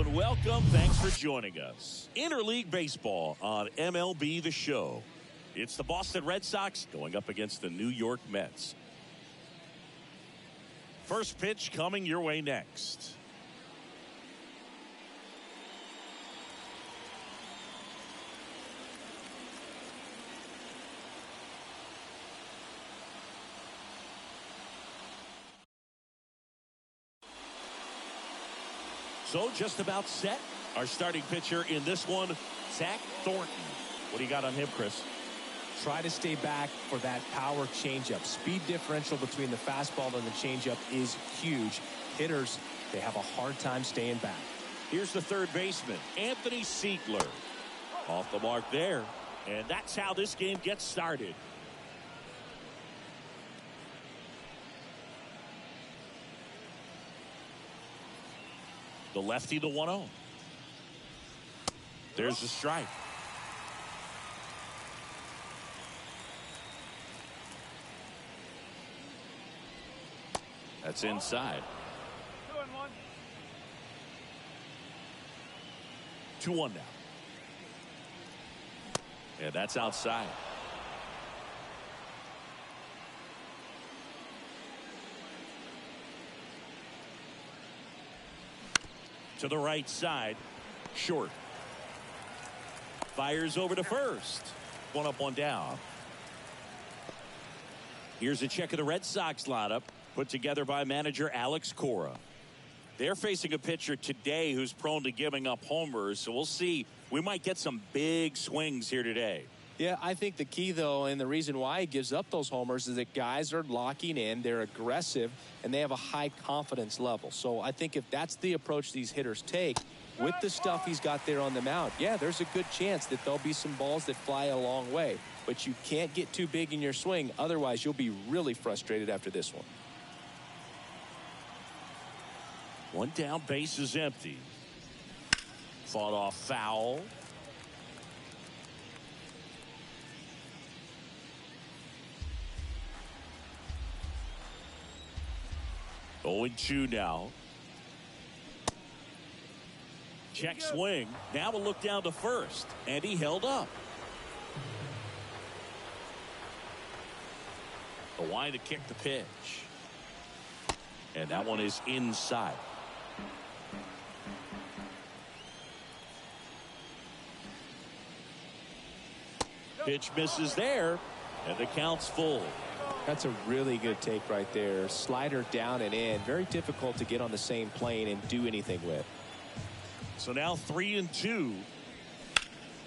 and welcome. Thanks for joining us. Interleague Baseball on MLB The Show. It's the Boston Red Sox going up against the New York Mets. First pitch coming your way next. So just about set. Our starting pitcher in this one, Zach Thornton. What do you got on him, Chris? Try to stay back for that power changeup. Speed differential between the fastball and the changeup is huge. Hitters, they have a hard time staying back. Here's the third baseman, Anthony Siegler. Off the mark there. And that's how this game gets started. The lefty, the 1-0. There's the strike. That's inside. 2-1 now. And that's outside. To the right side, short. Fires over to first. One up, one down. Here's a check of the Red Sox lineup put together by manager Alex Cora. They're facing a pitcher today who's prone to giving up homers, so we'll see. We might get some big swings here today. Yeah, I think the key, though, and the reason why he gives up those homers is that guys are locking in, they're aggressive, and they have a high confidence level. So I think if that's the approach these hitters take, with the stuff he's got there on the mound, yeah, there's a good chance that there'll be some balls that fly a long way. But you can't get too big in your swing, otherwise you'll be really frustrated after this one. One down, base is empty. Fought off foul. Oh, 0-2 now. Check swing. Now we'll look down to first. And he held up. A wind to kick the pitch. And that one is inside. Pitch misses there. And the count's full. That's a really good take right there. Slider down and in. Very difficult to get on the same plane and do anything with. So now 3-2.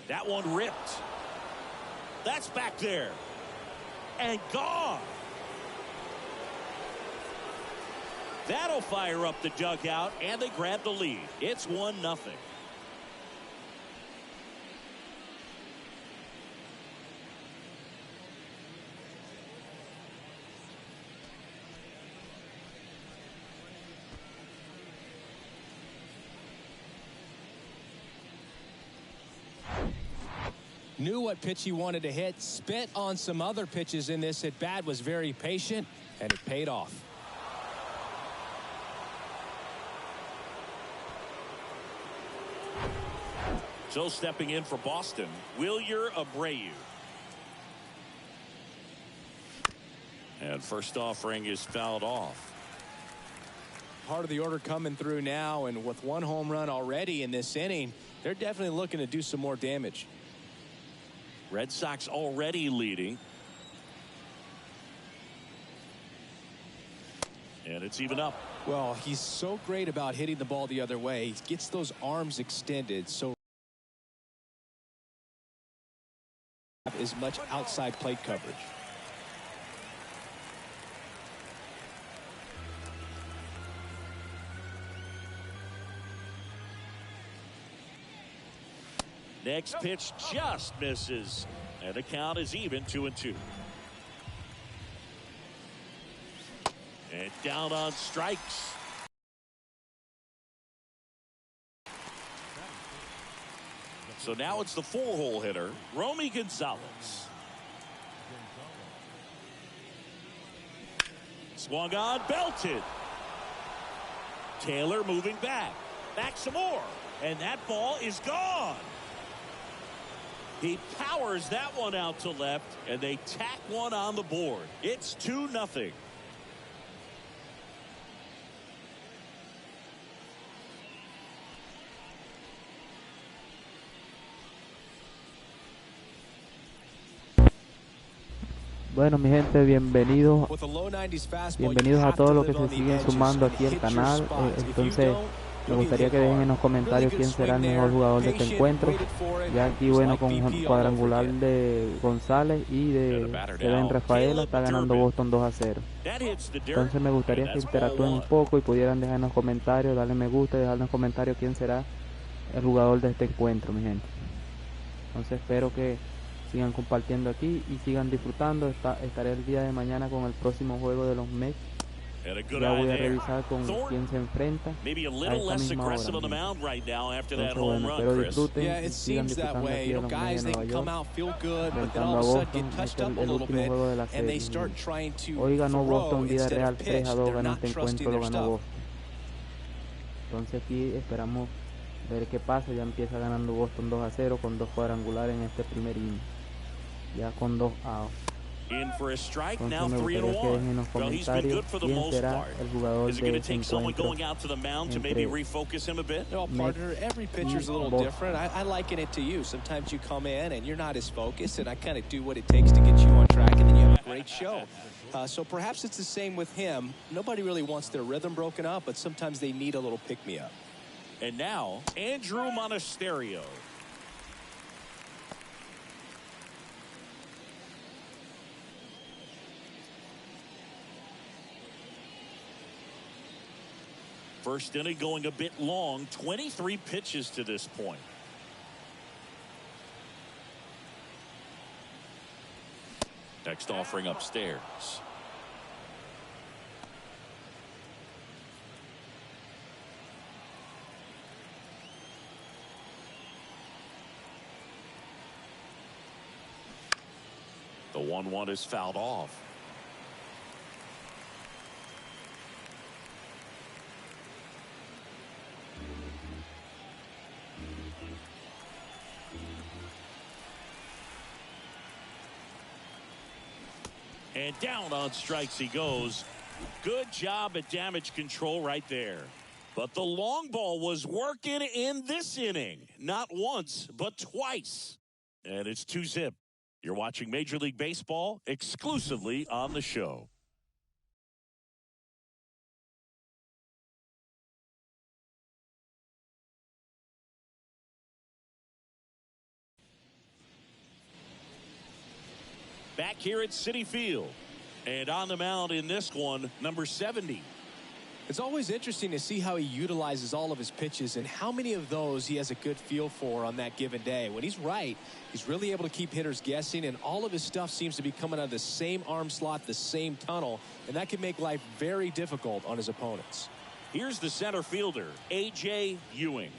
That one ripped. That's back there. And gone. That'll fire up the dugout, and they grab the lead. It's 1-0. Knew what pitch he wanted to hit, spit on some other pitches in this at bat, was very patient, and it paid off. So stepping in for Boston, Wilyer Abreu. And first offering is fouled off. Part of the order coming through now, and with one home run already in this inning, they're definitely looking to do some more damage. Red Sox already leading. And it's even up. Well, he's so great about hitting the ball the other way. He gets those arms extended so as much outside plate coverage. Next pitch just misses, and the count is even 2-2. And down on strikes. So now it's the four-hole hitter, Romy Gonzalez. Swung on, belted. Taylor moving back. Back some more. And that ball is gone. He powers that one out to left, and they tack one on the board. It's 2-0. Bueno, mi gente, bienvenidos a todos los que se siguen sumando aquí al canal. Entonces, me gustaría que dejen en los comentarios quién será el mejor jugador de este encuentro. Ya aquí, bueno, con un cuadrangular de González y de Rafaela, está ganando Boston 2-0. Entonces, me gustaría que interactúen un poco y pudieran dejar en los comentarios, darle me gusta y dejar en los comentarios quién será el jugador de este encuentro, mi gente. Entonces, espero que sigan compartiendo aquí y sigan disfrutando. Estaré el día de mañana con el próximo juego de los Mets. Ya voy a revisar con quién se enfrenta a esta misma hora. Entonces, bueno, espero disfruten y sigan disfrutando aquí de los Mets de Nueva York, enfrentando a Boston. Este es el último juego de la serie. Hoy ganó Boston vida real 3-2, ganó este encuentro, lo ganó Boston. Entonces aquí esperamos ver qué pasa. Ya empieza ganando Boston 2-0 con 2 cuadrangulares en este primer inning, ya con 2 outs. Entonces me gustaría que dejen en los comentarios quién será el jugador de este encuentro entre partner, every pitcher's a little different. I liken it to you. Sometimes you come in and you're not as focused, and I kind of do what it takes to get you on track, and then you have a great show. So perhaps it's the same with him. Nobody really wants their rhythm broken up, but sometimes they need a little pick-me-up. And now, Andrew Monasterio. First inning going a bit long, 23 pitches to this point. Next offering upstairs. The 1-1 is fouled off. And down on strikes he goes. Good job at damage control right there. But the long ball was working in this inning. Not once, but twice. And it's 2-0. You're watching Major League Baseball exclusively on the show. Back here at Citi Field. And on the mound in this one, number 70. It's always interesting to see how he utilizes all of his pitches and how many of those he has a good feel for on that given day. When he's right, he's really able to keep hitters guessing, and all of his stuff seems to be coming out of the same arm slot, the same tunnel, and that can make life very difficult on his opponents. Here's the center fielder, A.J. Ewing.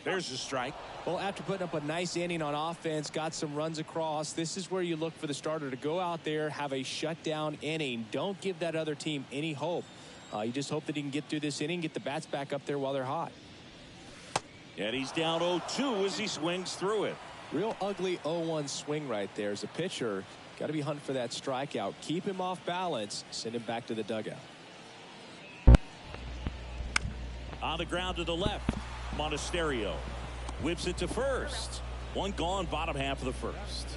There's a strike. Well, after putting up a nice inning on offense, got some runs across, this is where you look for the starter to go out there, have a shutdown inning. Don't give that other team any hope. You just hope that he can get through this inning, get the bats back up there while they're hot. And he's down 0-2 as he swings through it. Real ugly 0-1 swing right there. As a pitcher, got to be hunting for that strikeout. Keep him off balance, send him back to the dugout. On the ground to the left, Monasterio whips it to first. One gone, bottom half of the first.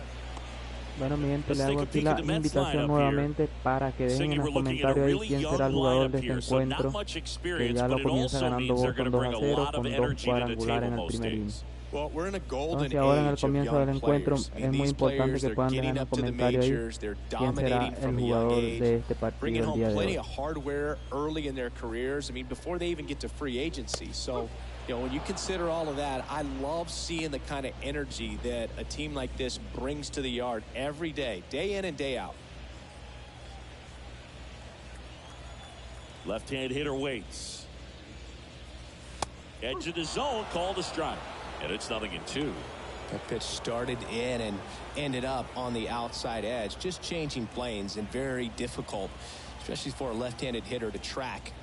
Bueno, mi gente, le hago aquí la invitación nuevamente para que dejen en los comentarios ahí quién será el jugador de este encuentro, que ya lo comienza ganando Boston 2-0 con 2 cuadrangulares en el primer inning. Entonces ahora en el comienzo del encuentro es muy importante que puedan dejar en los comentarios ahí quién será el jugador de este partido el día de hoy. You know, when you consider all of that, I love seeing the kind of energy that a team like this brings to the yard every day, day in and day out. Left-hand hitter waits. Edge of the zone, called a strike. And it's 0-2. That pitch started in and ended up on the outside edge. Just changing planes and very difficult, especially for a left-handed hitter to track.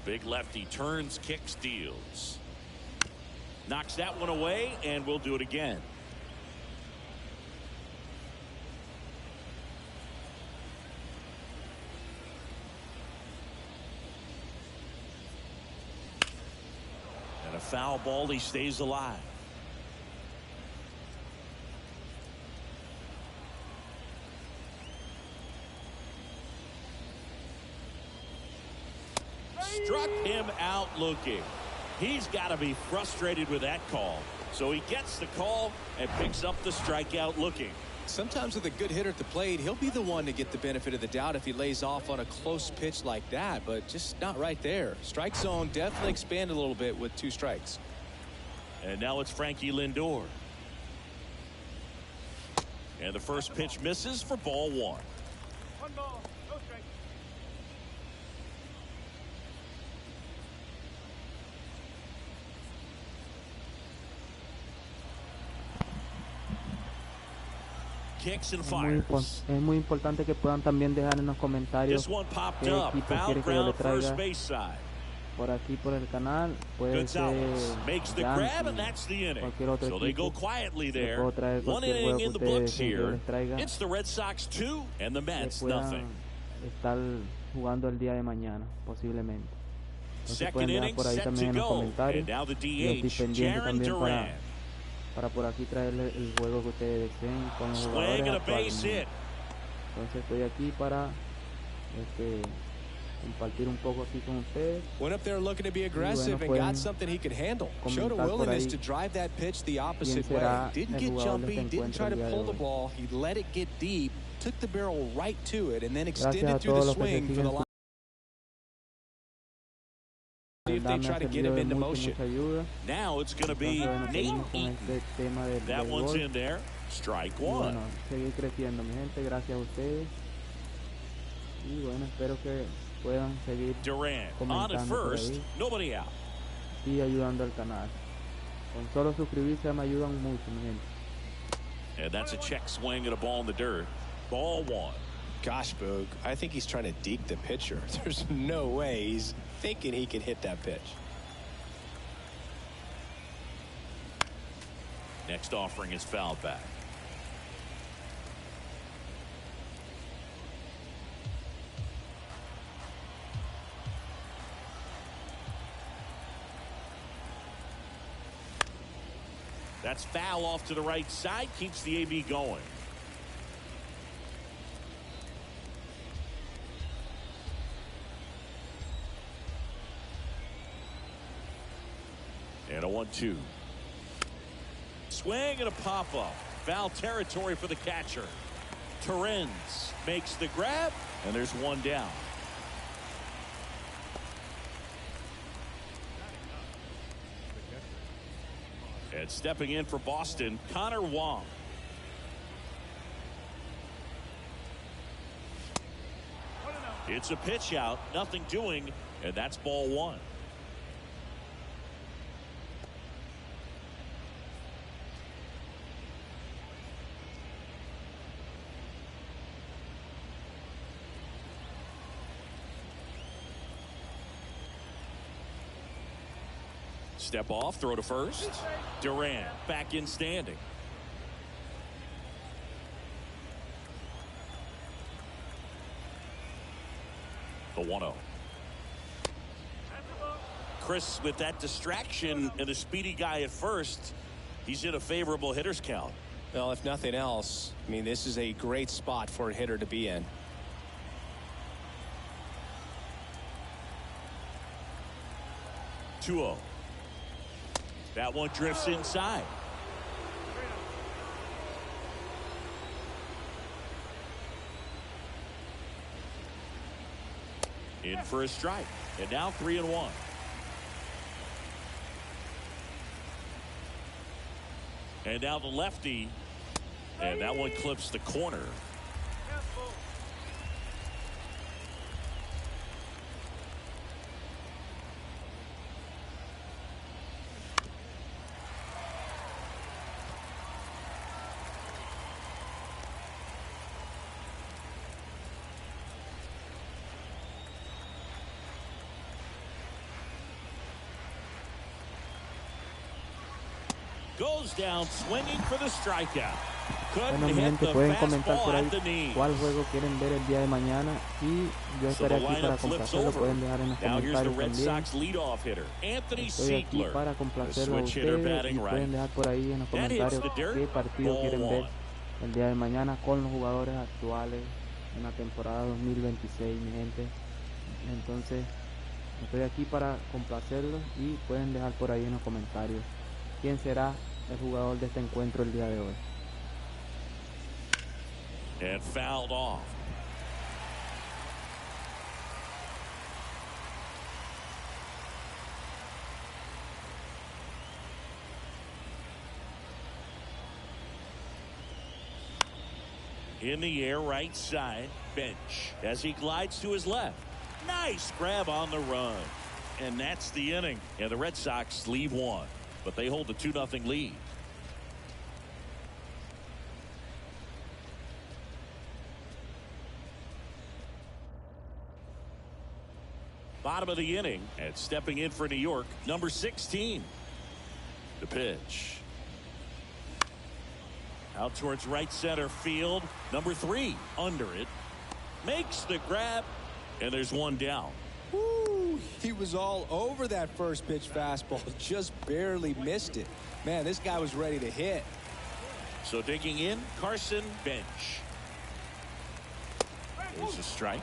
big lefty turns, kicks, deals. Knocks that one away, and we'll do it again. And a foul ball, he stays alive. Struck him out looking. He's got to be frustrated with that call. So he gets the call and picks up the strikeout looking. Sometimes with a good hitter at the plate, he'll be the one to get the benefit of the doubt if he lays off on a close pitch like that, but just not right there. Strike zone definitely expanded a little bit with 2 strikes. And now it's Frankie Lindor. And the first pitch misses for ball 1. 1 ball, no strike. Kicks and fires. Es muy importante que puedan también dejar en los comentarios This one popped qué up. equipo Foul quiere que yo le ground, first traiga base side. por aquí por el canal. Puede ser Gonzalez makes the grab, and Yankees, that's the inning. cualquier otro So they go equipo. quietly Le there. puedo traer One cualquier inning juego in que the ustedes books deseen que yo here. les traiga, It's the Red Sox 2 and the que Mets puedan nothing. estar jugando el día de mañana, posiblemente. Entonces Second pueden dejar inning por ahí set también to en los go. comentarios. And now the Yo estoy DH, pendiente Jaron también Duran. para por aquí traerle el juego que ustedes deseen con los Swing jugadores and a base actualmente. hit. Entonces estoy aquí para compartir un poco aquí con ustedes. Went up there looking to be aggressive and got something he could handle. Showed a willingness to drive that pitch the opposite way. Didn't get jumpy, didn't try to pull the ball. He let it get deep, took the barrel right to it, and then extended through the swing for the line. See if they try to get him into motion. Now it's going to be Nate Eaton. That one's in there. Strike 1. Bueno, seguir creciendo, mi gente. Gracias a ustedes. Y bueno, espero que puedan seguir Duran on at comentando por first, ahí nobody out. y ayudando al canal. Con solo suscribirse me ayudan mucho, mi gente. And that's a check swing and a ball in the dirt. Ball 1. Gosh, Boog, I think he's trying to deke the pitcher. There's no way he's thinking he can hit that pitch. Next offering is fouled back. That's foul off to the right side, keeps the AB going. And a 1-2. Swing and a pop-up. Foul territory for the catcher. Torrens makes the grab, and there's one down. And stepping in for Boston, Connor Wong. It's a pitch out, nothing doing, and that's ball 1. Step off, throw to first. Duran back in standing. The 1-0. Chris, with that distraction and a speedy guy at first, he's in a favorable hitter's count. Well, if nothing else, I mean, this is a great spot for a hitter to be in. Two-0. That one drifts inside. In for a strike. And now 3-1. And now the lefty. And that one clips the corner. Goes down swinging for the strikeout. Bueno, mi gente, pueden comentar por ahí cuál juego quieren ver el día de mañana y yo estaré aquí para complacerlo. Pueden dejar en los comentarios también. Estoy aquí para complacerlo a ustedes y pueden dejar por ahí en los comentarios qué partido quieren ver el día de mañana con los jugadores actuales en la temporada 2026, mi gente. Entonces estoy aquí para complacerlos y pueden dejar por ahí en los comentarios quién será el jugador de este encuentro el día de hoy. And fouled off. In the air, right side, bench as he glides to his left. Nice grab on the run. And that's the inning. And the Red Sox leave one, but they hold the 2-0 lead. Bottom of the inning, and stepping in for New York, number 16. The pitch. Out towards right center field. Number 3 under it. Makes the grab, and there's one down. Woo, he was all over that first pitch fastball, just barely missed it. Man, this guy was ready to hit. So digging in, Carson, bench. There's a strike.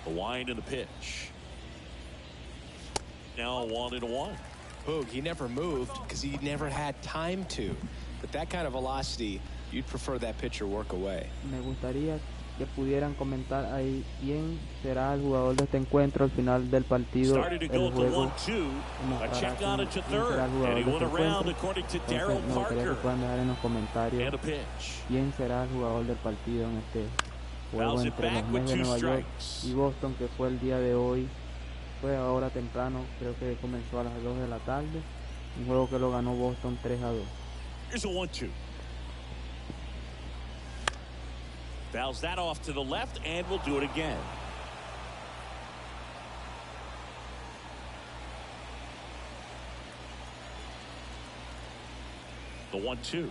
The wind and the pitch. Now 1-1. Boog, he never moved because he never had time to. But that kind of velocity, you'd prefer that pitcher work away. Me gustaría que pudieran comentar ahí quién será el jugador de este encuentro al final del partido. El juego mostrará quién será el jugador de este encuentro. Entonces, me gustaría que puedan dejar en los comentarios quién será el jugador del partido en este juego entre los Mets de Nueva York y Boston, que fue el día de hoy. Fue ahora temprano, creo que comenzó a las 2 de la tarde. Un juego que lo ganó Boston 3-2. Here's a 1-2. Fouls that off to the left, and we'll do it again. The 1-2.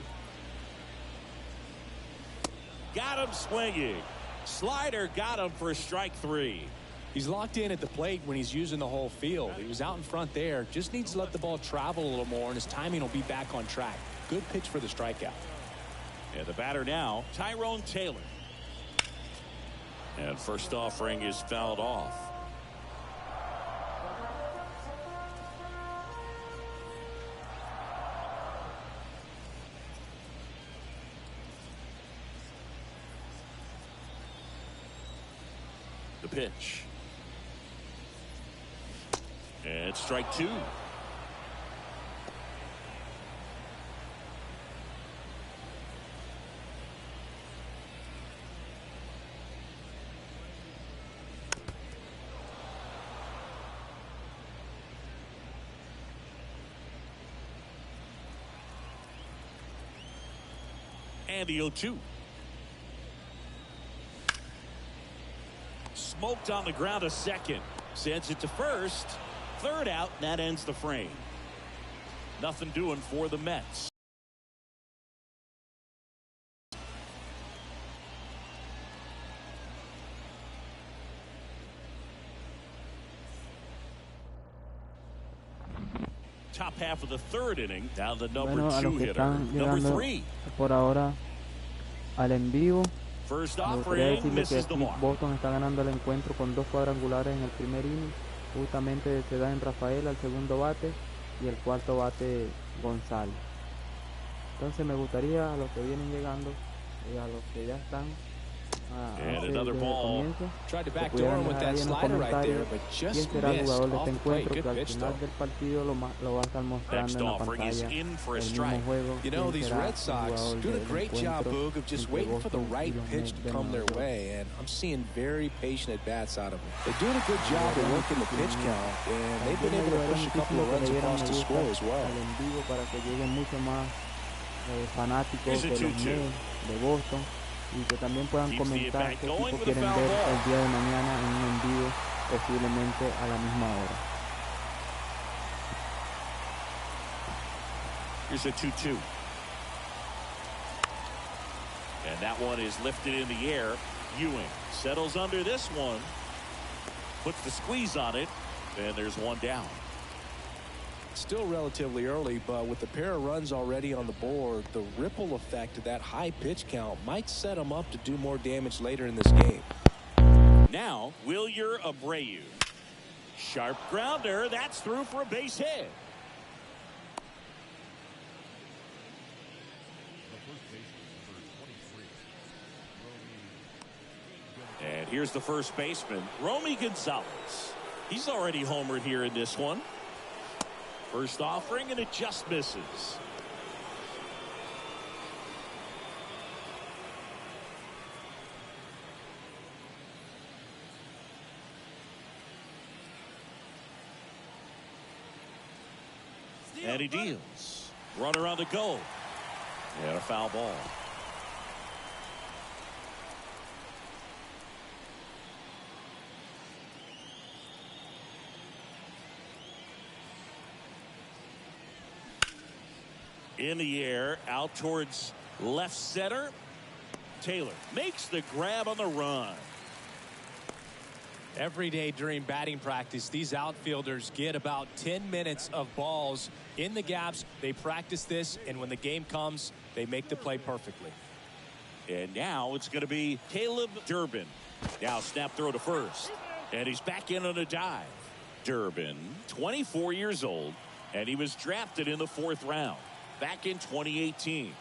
Got him swinging. Slider got him for strike 3. He's locked in at the plate when he's using the whole field. He was out in front there. Just needs to let the ball travel a little more, and his timing will be back on track. Good pitch for the strikeout. And the batter now, Tyrone Taylor. And first offering is fouled off. The pitch. And strike 2. And the 0-2. Smoked on the ground a second. Sends it to first. Third out, and that ends the frame. Nothing doing for the Mets. Top half of the third inning. Down the number 2 hitter. Number 3. Por ahora al en vivo. Me gustaría decirle que aquí Boston está ganando el encuentro con 2 cuadrangulares en el primer inning. Justamente se da en Rafael al segundo bate y el cuarto bate González. Entonces me gustaría a los que vienen llegando y a los que ya están And another ball. Tried to backdoor him with that slider right there, but just missed off the plate. Good pitch, though. Next offering is in for a strike. You know, these Red Sox doing a great job, Boog, of just waiting for the right pitch to come their way, and I'm seeing very patient at-bats out of them. They're doing a good job of working the pitch count, and they've been able to push a couple of runs across the score as well. Fanáticos de los Mets de Boston y que también puedan comentar qué equipo quieren ver el día de mañana en un en vivo, posiblemente a la misma hora. Here's a 2-2. And that one is lifted in the air. Ewing settles under this one, puts the squeeze on it, and there's one down. Still relatively early, but with the pair of runs already on the board, the ripple effect of that high pitch count might set them up to do more damage later in this game. Now, Wilyer Abreu. Sharp grounder. That's through for a base hit. And here's the first baseman, Romy Gonzalez. He's already homered here in this one. First offering, and it just misses. And he deals. Runner on the go. And a foul ball. In the air, out towards left center. Taylor makes the grab on the run. Every day during batting practice, these outfielders get about 10 minutes of balls in the gaps. They practice this, and when the game comes, they make the play perfectly. And now it's going to be Caleb Durbin. Now snap throw to first. And he's back in on a dive. Durbin, 24 years old, and he was drafted in the 4th round. Back in 2018.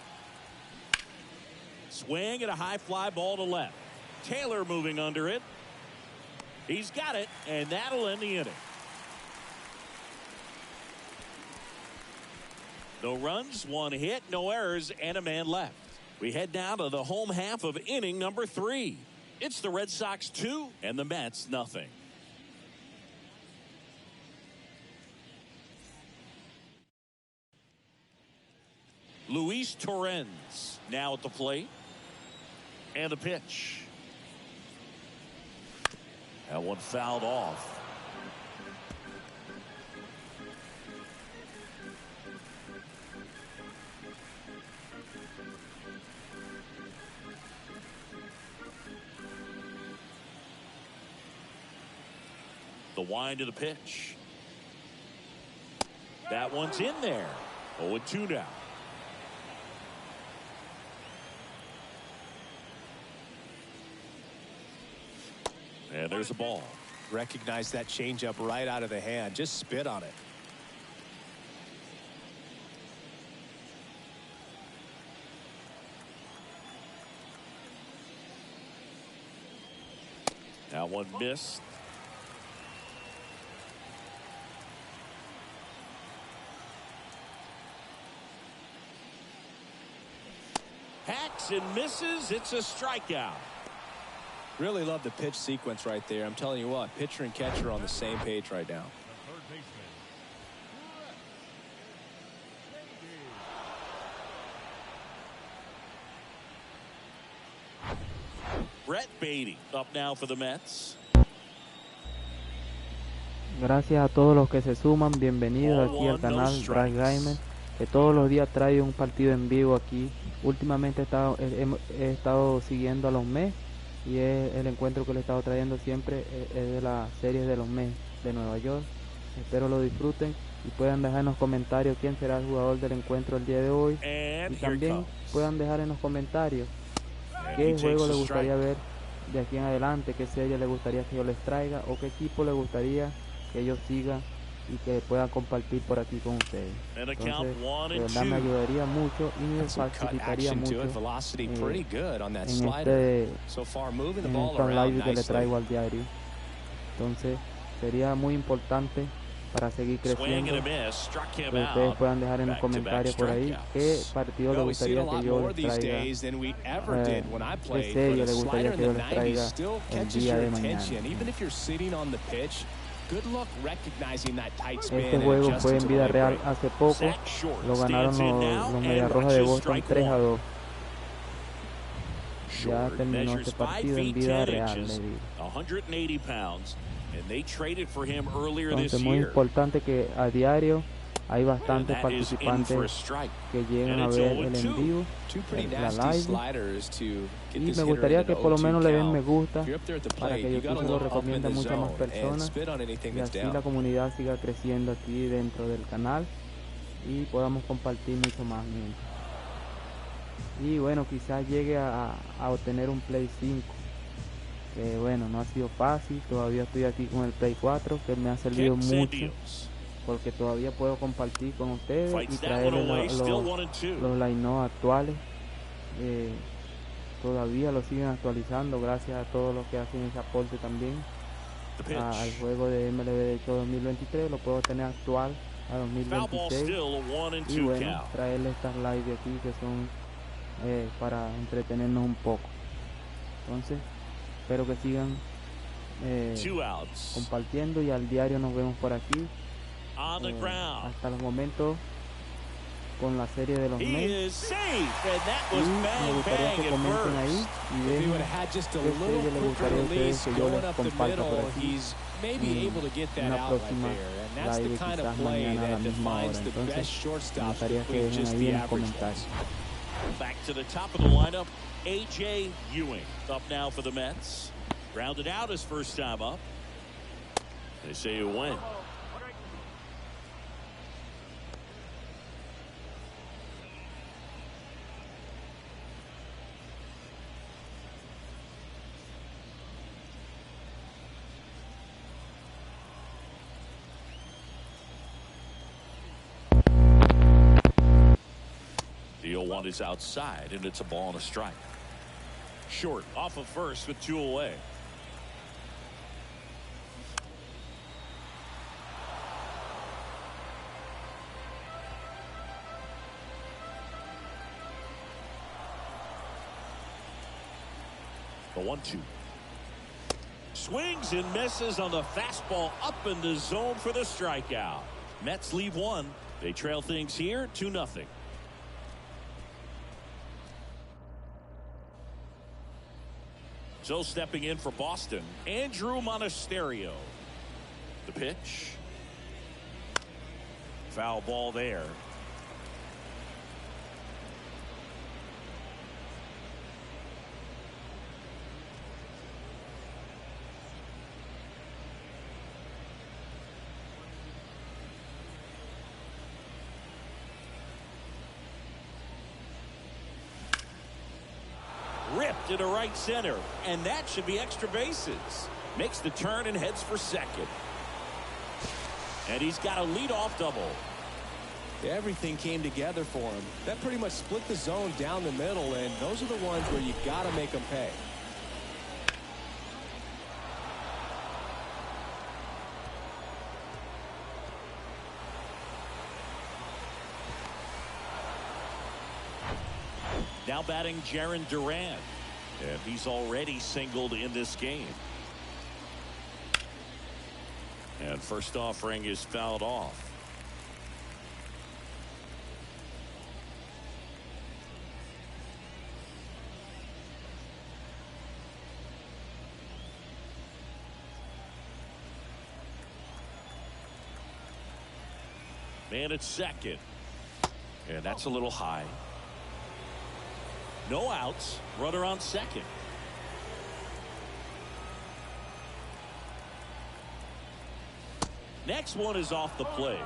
Swing and a high fly ball to left. Taylor moving under it. He's got it, and that'll end the inning. No runs, 1 hit, no errors, and a man left. We head down to the home half of inning number 3. It's the Red Sox 2 and the Mets nothing. Luis Torrens now at the plate. And the pitch. That one fouled off. The wind of the pitch. That one's in there. 0-2 now. And there's a ball. Recognize that changeup right out of the hand. Just spit on it. That one missed. Hacks and misses. It's a strikeout. Really love the pitch sequence right there. I'm telling you what, pitcher and catcher are on the same page right now. Brett Beatty up now for the Mets. Gracias a todos los que se suman. Bienvenidos aquí al canal Drive Gamer, que todos los días trae un partido en vivo aquí. Últimamente he estado siguiendo a los Mets. Y es el encuentro que le he estado trayendo siempre es de las series de los Mets de Nueva York. Espero lo disfruten y puedan dejar en los comentarios quién será el jugador del encuentro el día de hoy. Y también puedan dejar en los comentarios qué juego les gustaría ver de aquí en adelante, qué serie les gustaría que yo les traiga o qué equipo les gustaría que yo siga y que puedan compartir por aquí con ustedes. Entonces, de verdad me ayudaría mucho y me facilitaría mucho en estos lives que le traigo al diario. Entonces sería muy importante para seguir creciendo que ustedes puedan dejar en los comentarios por ahí qué partido les gustaría que yo les traiga, qué serie les gustaría que yo les traiga el día de mañana. Este juego fue en vida real hace poco, lo ganaron los Medias Rojas de Boston 3-2. Ya terminó este partido en vida real, le digo. Entonces muy importante que a diario hay bastantes participantes que llegan a ver el en vivo, la live, y me gustaría que por lo menos le den me gusta para que YouTube se lo recomiende a muchas más personas y así la comunidad siga creciendo aquí dentro del canal y podamos compartir mucho más, gente. Y bueno, quizás llegue a obtener un Play 5, que bueno, no ha sido fácil. Todavía estoy aquí con el Play 4, que me ha servido mucho porque todavía puedo compartir con ustedes y traerles los line-up actuales. Todavía lo siguen actualizando gracias a todos los que hacen ese aporte también al juego de MLB de hecho 2023. Lo puedo tener actual a 2026 y bueno, traerles estas live de aquí que son para entretenernos un poco. Entonces espero que sigan compartiendo y al diario nos vemos por aquí. Hasta los momentos con la serie de los Mets, y me gustaría que comenten ahí y dejen qué serie les gustaría a ustedes que yo les comparta por aquí en una próxima live, quizás mañana a la misma hora. Entonces me gustaría que dejen ahí en los comentarios. Back to the top of the lineup, A.J. Ewing up now for the Mets. Grounded out his first time up. They say you win. The 0-1 is outside, and it's a ball and a strike. Short off of first with 2 away. The 1-2. Swings and misses on the fastball up in the zone for the strikeout. Mets leave one. They trail things here 2-0. So stepping in for Boston, Andrew Monasterio. The pitch. Foul ball there. Ripped into right center, and that should be extra bases. Makes the turn and heads for second. And he's got a leadoff double. Everything came together for him. That pretty much split the zone down the middle, and those are the ones where you got to make them pay. Now batting Jarren Duran, and he's already singled in this game. And first offering is fouled off. Man at second, and that's a little high. No outs, runner on second. Next one is off the plate,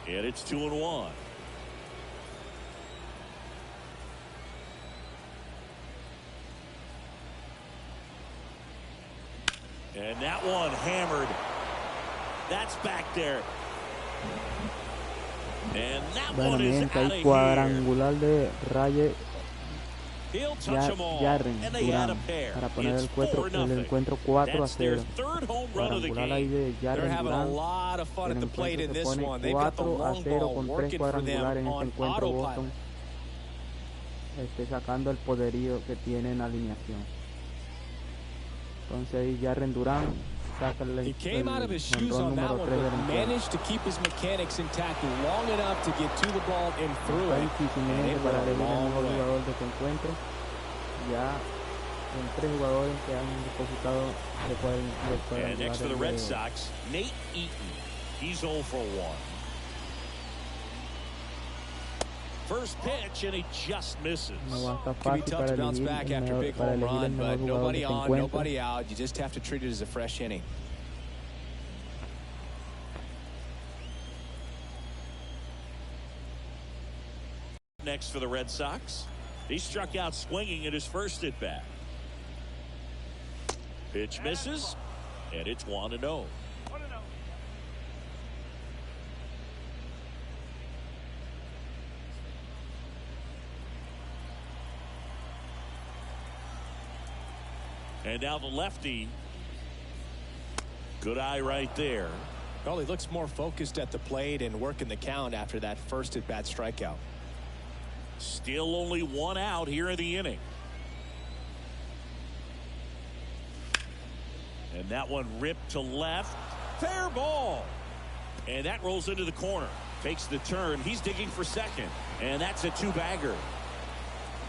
and it's 2-1. And that one hammered. That's back there. Bueno, mi gente, hay cuadrangular de Raye Yarren Durán para poner el encuentro 4-0. Cuadrangular ahí de Yarren Durán. El encuentro se pone 4-0 con 3 cuadrangulares en este encuentro. Boston sacando el poderío que tiene en alineación. Entonces ahí Yarren Durán saca el número 3 del encuentro. Está difícil para elegir el mejor jugador de este encuentro. Ya en 3 jugadores que han depositado de cuadrangular. And next for the Red Sox, Nate Eaton. He's 0 for 1. First pitch, and he just misses. No va a estar fácil para elegir el mejor jugador de este encuentro. Nobody out. You just have to treat it as a fresh inning. Next for the Red Sox, he struck out swinging at his first at bat. Pitch misses, and it's 1-0. And now the lefty. Good eye right there. Well, he looks more focused at the plate and working the count after that first at bat strikeout. Still only 1 out here in the inning. And that one ripped to left. Fair ball. And that rolls into the corner. Takes the turn. He's digging for second. And that's a 2-bagger.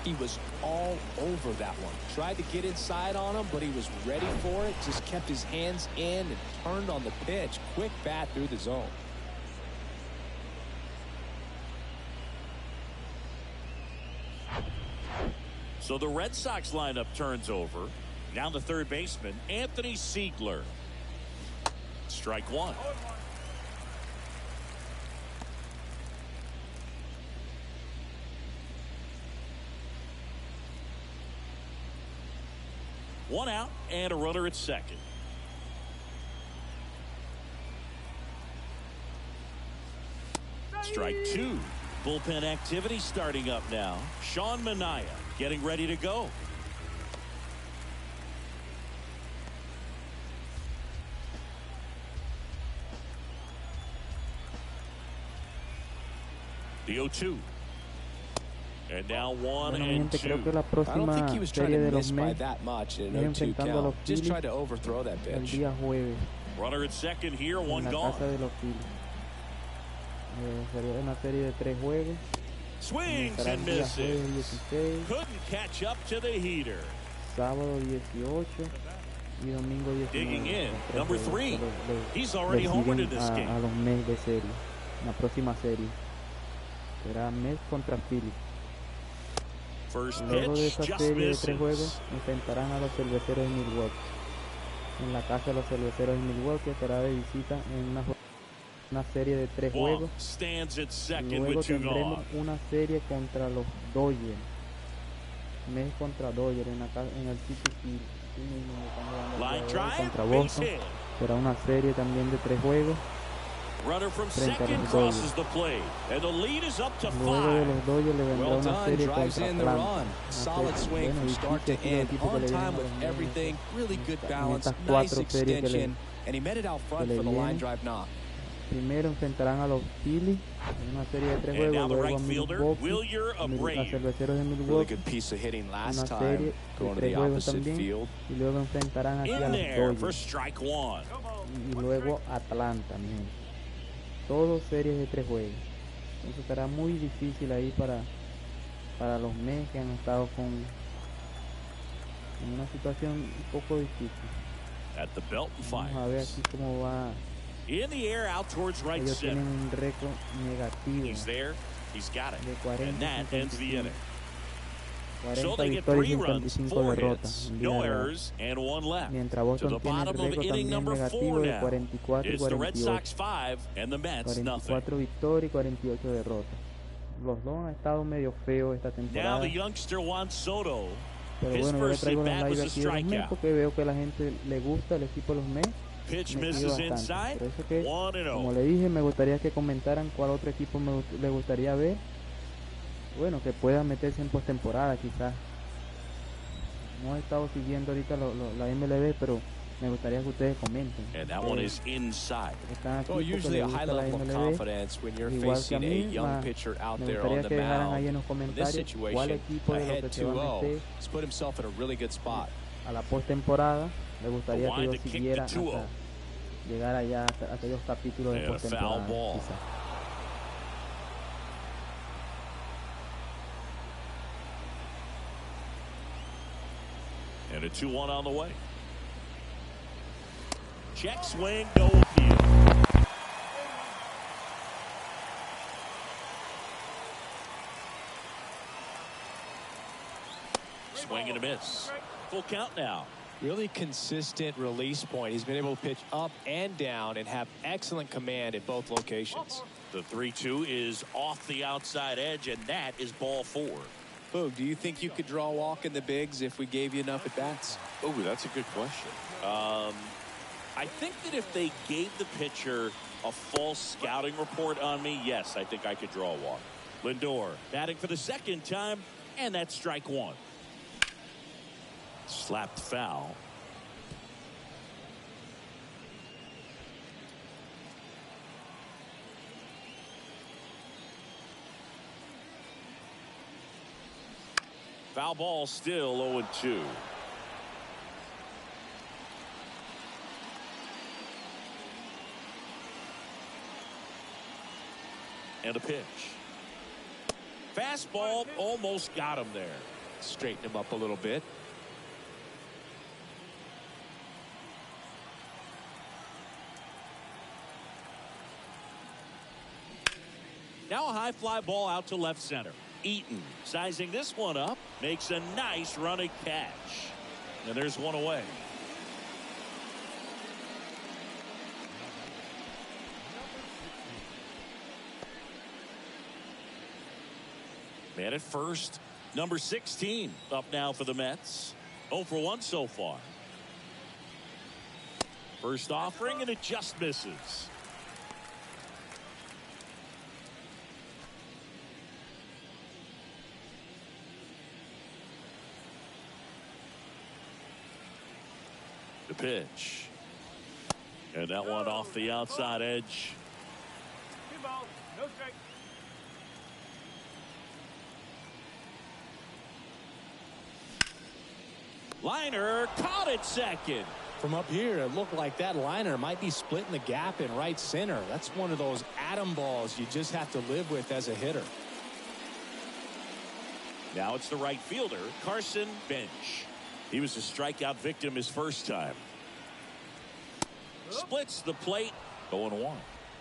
He was all over that one. Tried to get inside on him, but he was ready for it. Just kept his hands in and turned on the pitch. Quick bat through the zone. So the Red Sox lineup turns over. Now the third baseman, Anthony Siegler. Strike 1. One out and a runner at second. Strike 2. Bullpen activity starting up now. Sean Manaea getting ready to go. The 0-2. And now 1-2. Creo que la próxima serie de los Mets enfrentando a los Phillies el día jueves. Runner at second here, en la casa de los Phillies. Sería una serie de 3 juegos. Swings and misses. Couldn't catch up to the heater. Sábado 18 y domingo 19. Digging in, number 3. He's already homered in this game. A los Mets de serie. La próxima serie será Mets contra Phillies. Luego de esa serie de 3 juegos enfrentarán a los Cerveceros de Milwaukee. En la casa de los Cerveceros de Milwaukee estará de visita en una serie de 3 juegos. Luego tendremos una serie contra los Dodgers. Mets contra Dodgers en el Citi Field. Contra Boston. Será una serie también de 3 juegos. Runner from second crosses the plate, and the lead is up to 5. Well done, drives in the run. Solid swing from start to end, on time with everything. Really good balance, nice extension, and he met it out front for the line drive knock. Primero enfrentarán a los Phillies en una serie de 3 juegos, luego a Milwaukee, a Cerveceros de Milwaukee, una serie de 3 juegos también, y luego enfrentarán aquí a los Dodgers, y luego Atlanta también. Todos series de 3 juegos. Entonces será muy difícil ahí para los Mets, que han estado en una situación un poco difícil. Vamos a ver aquí cómo va. In the air, out towards right Ellos center. tienen un récord negativo. He's there. He's got it. De 40, and that ends the inning. 40 victorias y 55 derrotas. No errors, and 1 left. Mientras Boston tiene el récord también negativo de 44 y 48. 44 victorias y 48 derrotas. Los dos han estado medio feos esta temporada. Pero bueno, yo le traigo los live aquí de los Mets porque veo que a la gente le gusta el equipo de los Mets. Pitch me sigue misses bastante. inside. Por eso que, 1-0. como le dije, me gustaría que comentaran cuál otro equipo le gustaría ver. Bueno, que puedan meterse en postemporada quizás. No he estado siguiendo ahorita la MLB, pero me gustaría que ustedes comenten. And that one is inside. Están aquí Well, porque usually les a gusta high la level of MLB. confidence when you're Igual que a facing a mí, young pitcher out me there gustaría on the que dejaran ahí en mound. los In this comentarios cuál situation, equipo de los ahead que se van a 2-0, meter he's put himself in a really good spot. a la postemporada. Me gustaría que yo Wind to kick siguiera the 2-0. hasta llegar allá hasta aquellos capítulos de And a foul postemporada. ball. Quizás. And a 2-1 on the way. Check swing, no appeal. Swing and a miss. Full count now. Really consistent release point. He's been able to pitch up and down and have excellent command at both locations. The 3-2 is off the outside edge, and that is ball 4. Boog, do you think you could draw a walk in the bigs if we gave you enough at bats? Oh, that's a good question. I think that if they gave the pitcher a false scouting report on me, yes, I think I could draw a walk. Lindor batting for the second time, and that's strike 1. Slapped foul. Foul ball, still 0-2. And a pitch. Fastball almost got him there. Straighten him up a little bit. Now a high fly ball out to left center. Eaton sizing this one up, makes a nice running catch. And there's one away. Man at first, number 16 up now for the Mets. 0 for 1 so far. First offering, and it just misses. The pitch. And that one off the outside edge. 2 balls, no strike. Liner caught it second. From up here, it looked like that liner might be splitting the gap in right center. That's one of those atom balls you just have to live with as a hitter. Now it's the right fielder, Carson Bench. He was a strikeout victim his first time. Splits the plate, 0-1.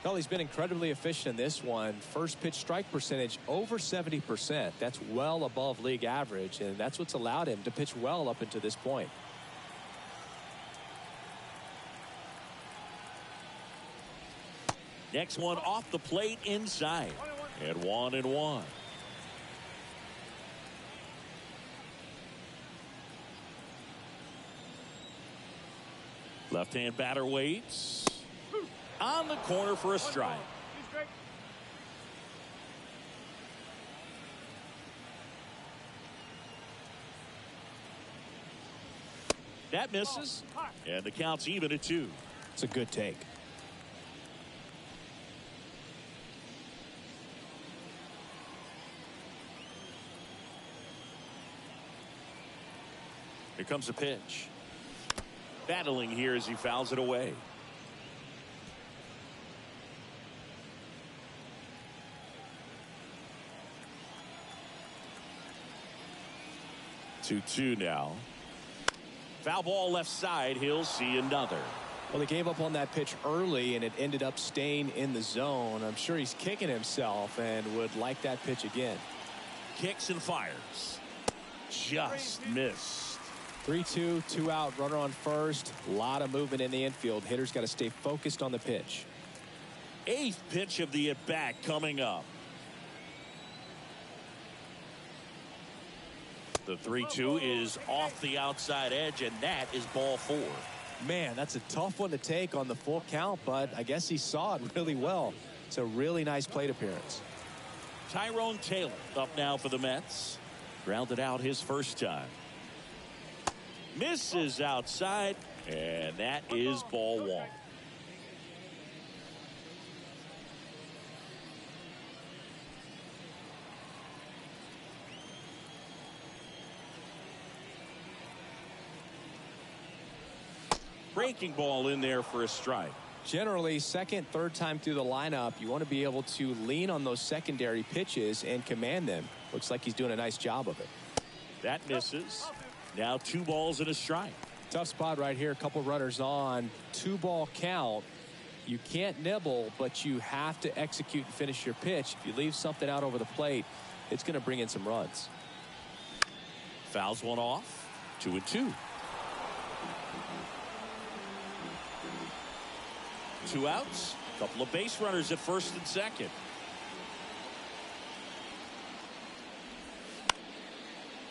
Well, he's been incredibly efficient in this one. First pitch strike percentage over 70%. That's well above league average, and that's what's allowed him to pitch well up until this point. Next one off the plate inside. And 1-1. Left-hand batter waits. On the corner for a strike. 2 strike. That misses. And the count's even at 2. It's a good take. Here comes a pitch. Battling here as he fouls it away. Two now. Foul ball left side. He'll see another. Well, they gave up on that pitch early, and it ended up staying in the zone. I'm sure he's kicking himself and would like that pitch again. Kicks and fires. Just missed. 3-2, 2 out, runner on first. A lot of movement in the infield. Hitter's got to stay focused on the pitch. 8th pitch of the at-bat coming up. The 3-2 is off the outside edge, and that is ball 4. Man, that's a tough one to take on the full count, but I guess he saw it really well. It's a really nice plate appearance. Tyrone Taylor up now for the Mets. Grounded out his first time. Misses outside, and that is ball one. Breaking ball in there for a strike. Generally, second, third time through the lineup, you want to be able to lean on those secondary pitches and command them. Looks like he's doing a nice job of it. That misses. Now 2 balls and a strike. Tough spot right here. A couple runners on. 2-ball count. You can't nibble, but you have to execute and finish your pitch. If you leave something out over the plate, it's going to bring in some runs. Fouls one off. 2-2. 2 outs. Couple of base runners at first and second.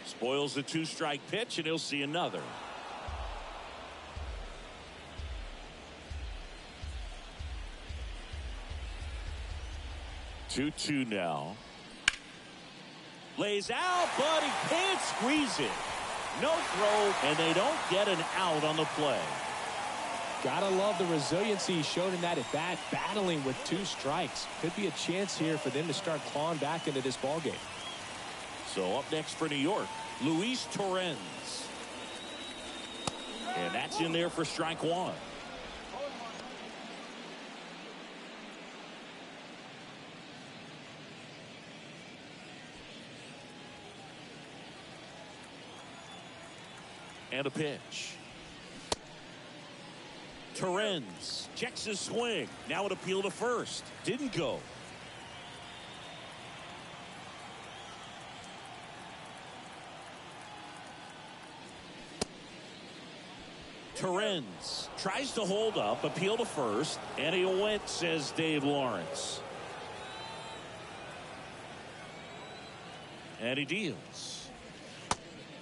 Spoils the 2-strike pitch, and he'll see another. Two now. Lays out, but he can't squeeze it. No throw, and they don't get an out on the play. Gotta love the resiliency he showed in that at bat, battling with 2 strikes. Could be a chance here for them to start clawing back into this ball game. So up next for New York, Luis Torrens. And that's in there for strike 1. And a pitch. Torrens checks his swing. Now an appeal to first. Didn't go. Torrens tries to hold up, appeal to first, and he went, says Dave Lawrence. And he deals.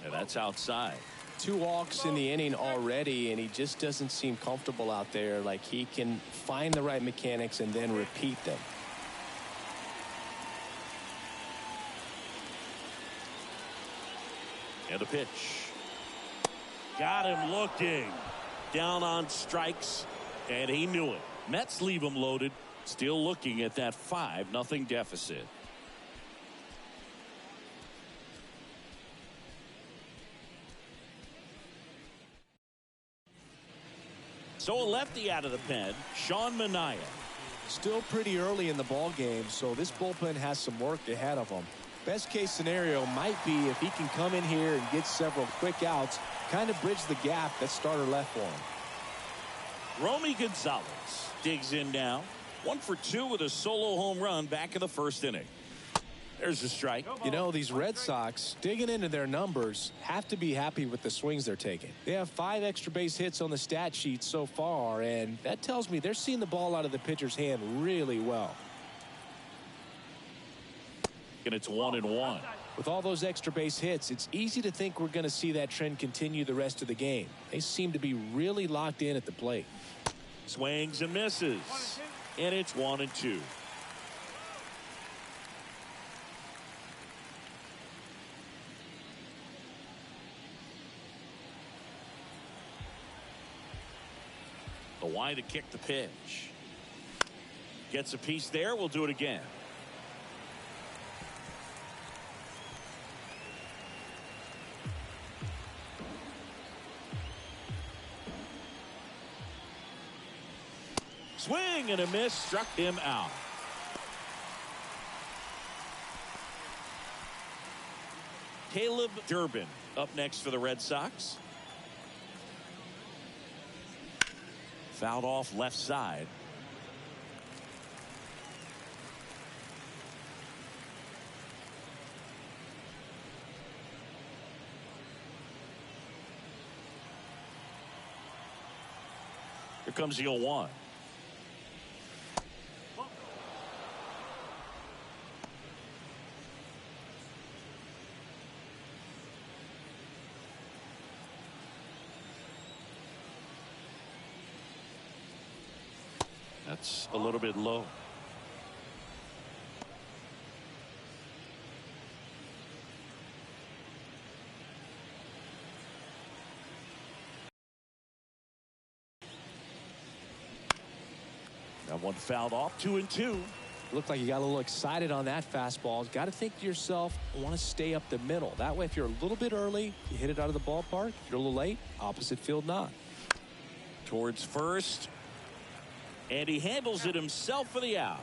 And that's outside. 2 walks in the inning already, and he just doesn't seem comfortable out there. Like he can find the right mechanics and then repeat them. And a pitch. Got him looking. Down on strikes, and he knew it. Mets leave him loaded. Still looking at that 5-0 deficit. So a lefty out of the pen, Sean Manaea. Still pretty early in the ball game, so this bullpen has some work ahead of them. Best case scenario might be if he can come in here and get several quick outs, kind of bridge the gap that starter left for him. Romy Gonzalez digs in now. 1 for 2 with a solo home run back in the first inning. There's a strike. You know, these Red Sox, digging into their numbers, have to be happy with the swings they're taking. They have 5 extra base hits on the stat sheet so far, and that tells me they're seeing the ball out of the pitcher's hand really well. And it's 1-1. With all those extra base hits, it's easy to think we're going to see that trend continue the rest of the game. They seem to be really locked in at the plate. Swings and misses. And it's 1-2. The wide to kick the pitch. Gets a piece there. We'll do it again. Swing and a miss, struck him out. Caleb Durbin up next for the Red Sox. Fouled off left side. Here comes the 0-1. That's a little bit low. That one fouled off, 2-2. Looked like you got a little excited on that fastball. Got to think to yourself, I want to stay up the middle. That way, if you're a little bit early, you hit it out of the ballpark. If you're a little late, opposite field nod. Towards first. And he handles it himself for the out.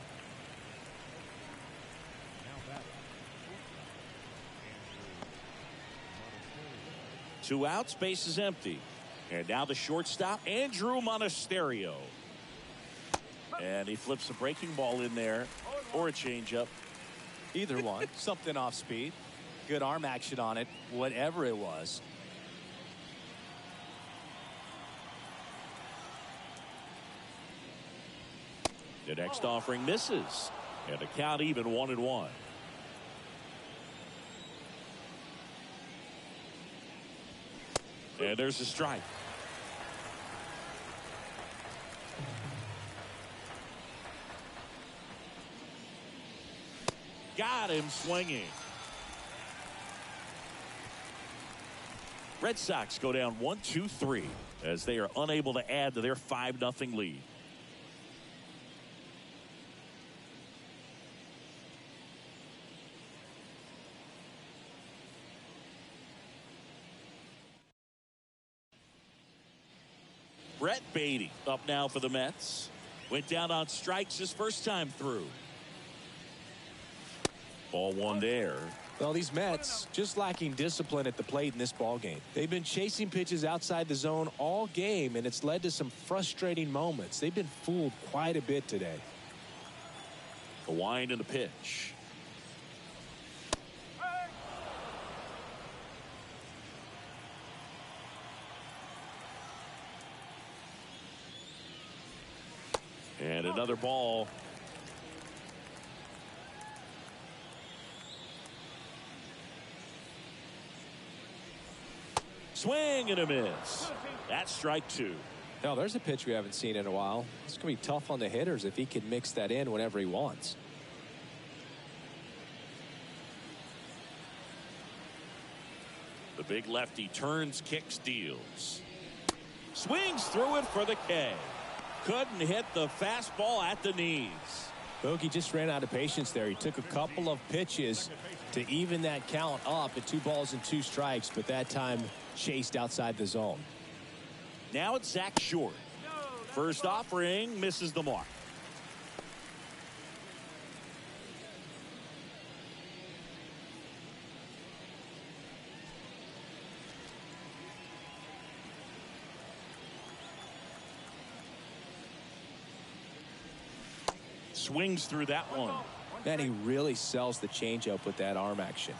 Two outs, base is empty. And now the shortstop, Andrew Monasterio. And he flips a breaking ball in there, or a changeup. Either one. Something off speed. Good arm action on it, whatever it was. The next offering misses. And the count even 1-1. And there's a strike. Got him swinging. Red Sox go down 1-2-3 as they are unable to add to their 5-0 lead. Brett Beatty up now for the Mets. Went down on strikes his first time through. Ball one there. Well, these Mets just lacking discipline at the plate in this ball game. They've been chasing pitches outside the zone all game, and it's led to some frustrating moments. They've been fooled quite a bit today. The wind and the pitch. And another ball. Swing and a miss. That's strike two. Now, there's a pitch we haven't seen in a while. It's going to be tough on the hitters if he can mix that in whenever he wants. The big lefty turns, kicks, deals. Swings through it for the K. Couldn't hit the fastball at the knees. Bogey just ran out of patience there. He took a couple of pitches to even that count up at 2 balls and 2 strikes, but that time chased outside the zone. Now it's Zach Short. First offering misses the mark. Swings through that one. Man, he really sells the changeup with that arm action.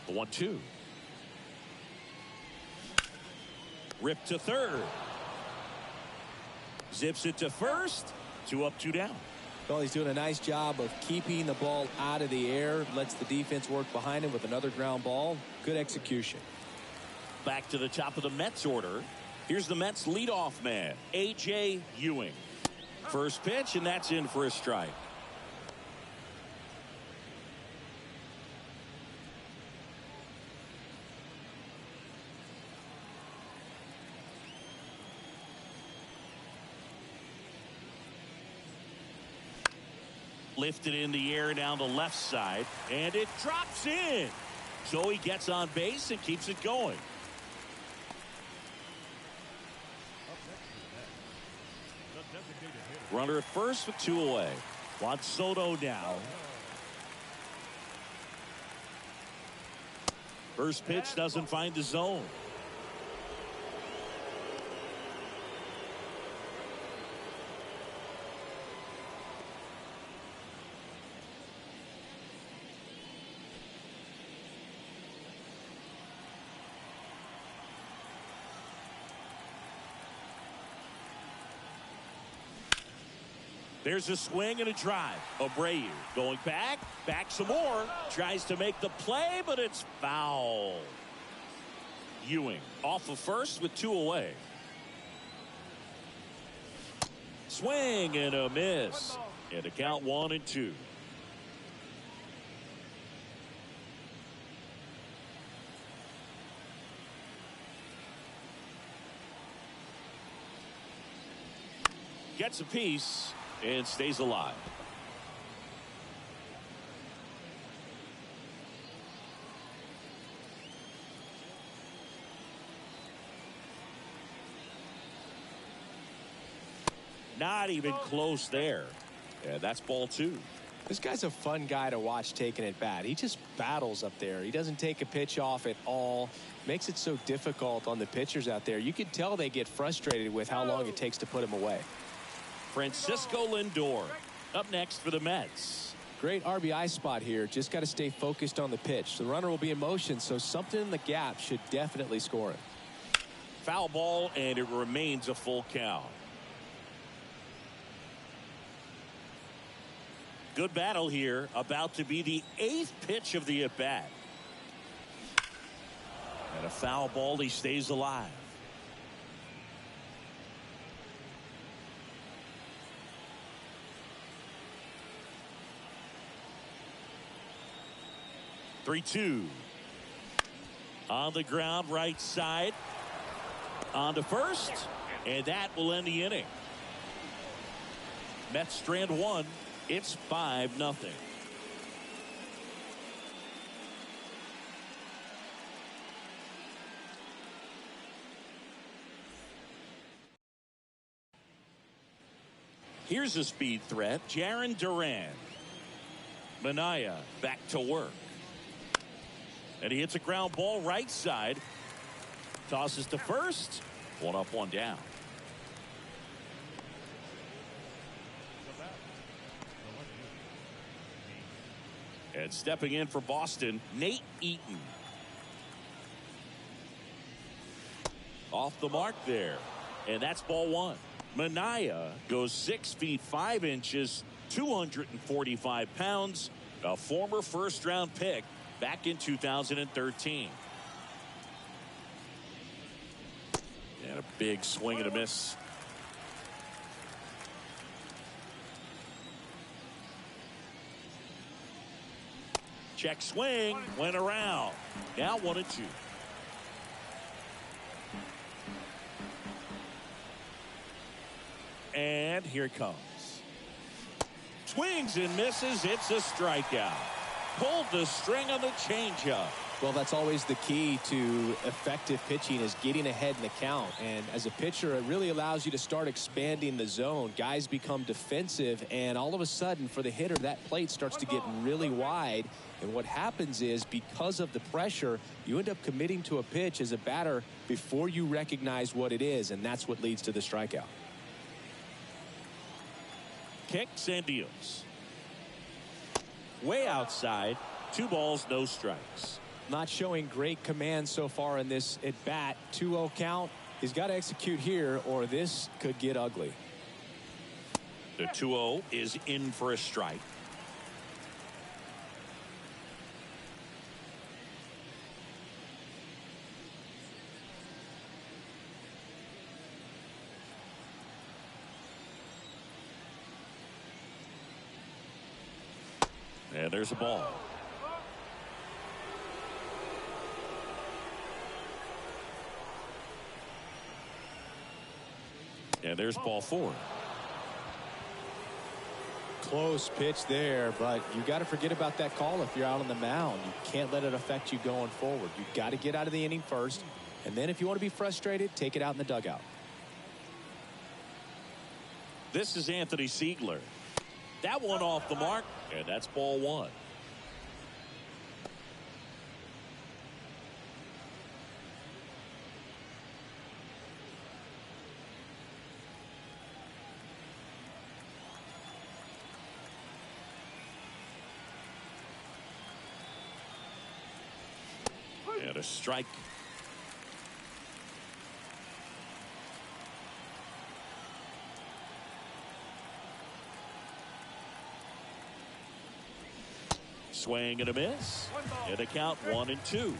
The 1-2. Ripped to third. Zips it to first. 2 up, 2 down. Well, he's doing a nice job of keeping the ball out of the air. Lets the defense work behind him with another ground ball. Good execution. Back to the top of the Mets order. Here's the Mets leadoff man, A.J. Ewing. First pitch, and that's in for a strike. Lifted in the air down the left side, and it drops in. So he gets on base and keeps it going. Runner at first with 2 away. Juan Soto now. First pitch doesn't find the zone. There's a swing and a drive. Abreu going back some more. Tries to make the play, but it's foul. Ewing off of first with 2 away. Swing and a miss. And a count 1-2. Gets a piece and stays alive. Not even close there. Yeah, that's ball 2. This guy's a fun guy to watch taking at bat. He just battles up there. He doesn't take a pitch off at all. Makes it so difficult on the pitchers out there. You can tell they get frustrated with how long it takes to put him away. Francisco Lindor up next for the Mets. Great RBI spot here. Just got to stay focused on the pitch. The runner will be in motion, so something in the gap should definitely score it. Foul ball, and it remains a full count. Good battle here. About to be the 8th pitch of the at-bat. And a foul ball. He stays alive. Three-two. On the ground, right side. On to first. And that will end the inning. Mets strand 1. It's 5-0. Here's a speed threat. Jarren Duran. Manaea back to work. And he hits a ground ball right side. Tosses to first. 1 up, 1 down. And stepping in for Boston, Nate Eaton. Off the mark there. And that's ball 1. Manaea goes 6 feet 5 inches, 245 pounds, a former first-round pick back in 2013. And a big swing and a miss. Check swing, went around. Now 1-2. And here it comes. Swings and misses. It's a strikeout. Pulled the string on the changeup. Well, that's always the key to effective pitching, is getting ahead in the count. And as a pitcher, it really allows you to start expanding the zone. Guys become defensive, and all of a sudden, for the hitter, that plate starts to get really wide. And what happens is, because of the pressure, you end up committing to a pitch as a batter before you recognize what it is, and that's what leads to the strikeout. Kicks and deals. Way outside. 2 balls, no strikes. Not showing great command so far in this at bat. 2-0 count. He's got to execute here, or this could get ugly. The 2-0 is in for a strike. And there's a ball. And there's ball 4. Close pitch there, but you got to forget about that call if you're out on the mound. You can't let it affect you going forward. You've got to get out of the inning first, and then if you want to be frustrated, take it out in the dugout. This is Anthony Siegler. That one off the mark, and that's ball 1. And a strike. Swing and a miss. And the count 1-2.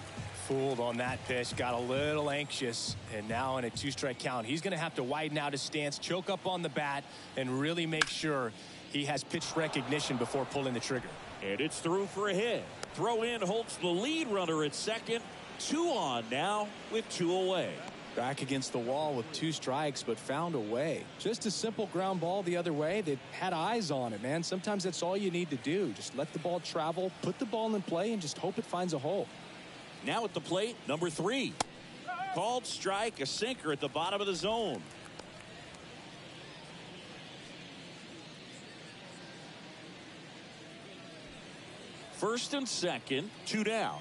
Fooled on that pitch, got a little anxious, and now in a 2-strike count, he's going to have to widen out his stance, choke up on the bat, and really make sure he has pitch recognition before pulling the trigger. And it's through for a hit. Throw in holds the lead runner at second. 2 on now with 2 away. Back against the wall with 2 strikes, but found a way. Just a simple ground ball the other way. They had eyes on it, man. Sometimes that's all you need to do. Just let the ball travel, put the ball in play, and just hope it finds a hole. Now at the plate, number 3. Called strike, a sinker at the bottom of the zone. First and second, 2 down.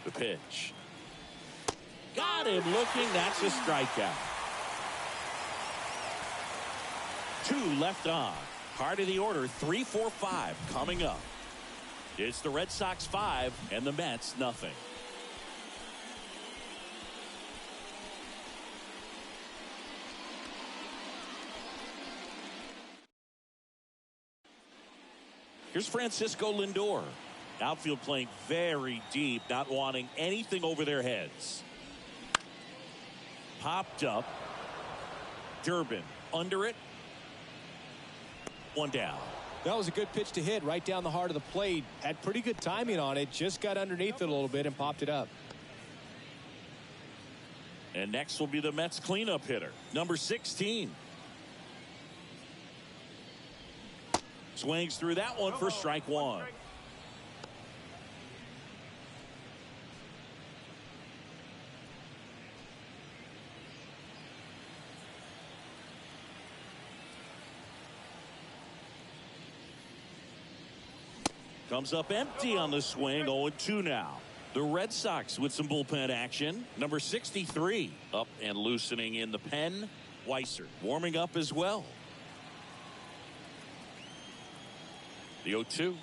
The pitch. Got him looking. That's a strikeout. 2 left on. Part of the order, 3, 4, 5 coming up. It's the Red Sox 5 and the Mets nothing. Here's Francisco Lindor. Outfield playing very deep, not wanting anything over their heads. Popped up. Durbin under it. 1 down. That was a good pitch to hit right down the heart of the plate. Had pretty good timing on it. Just got underneath it a little bit and popped it up. And next will be the Mets cleanup hitter, number 16. Swings through that one for strike 1. Comes up empty on the swing. 0-2 now. The Red Sox with some bullpen action. Number 63 up and loosening in the pen. Weiser warming up as well. The 0-2.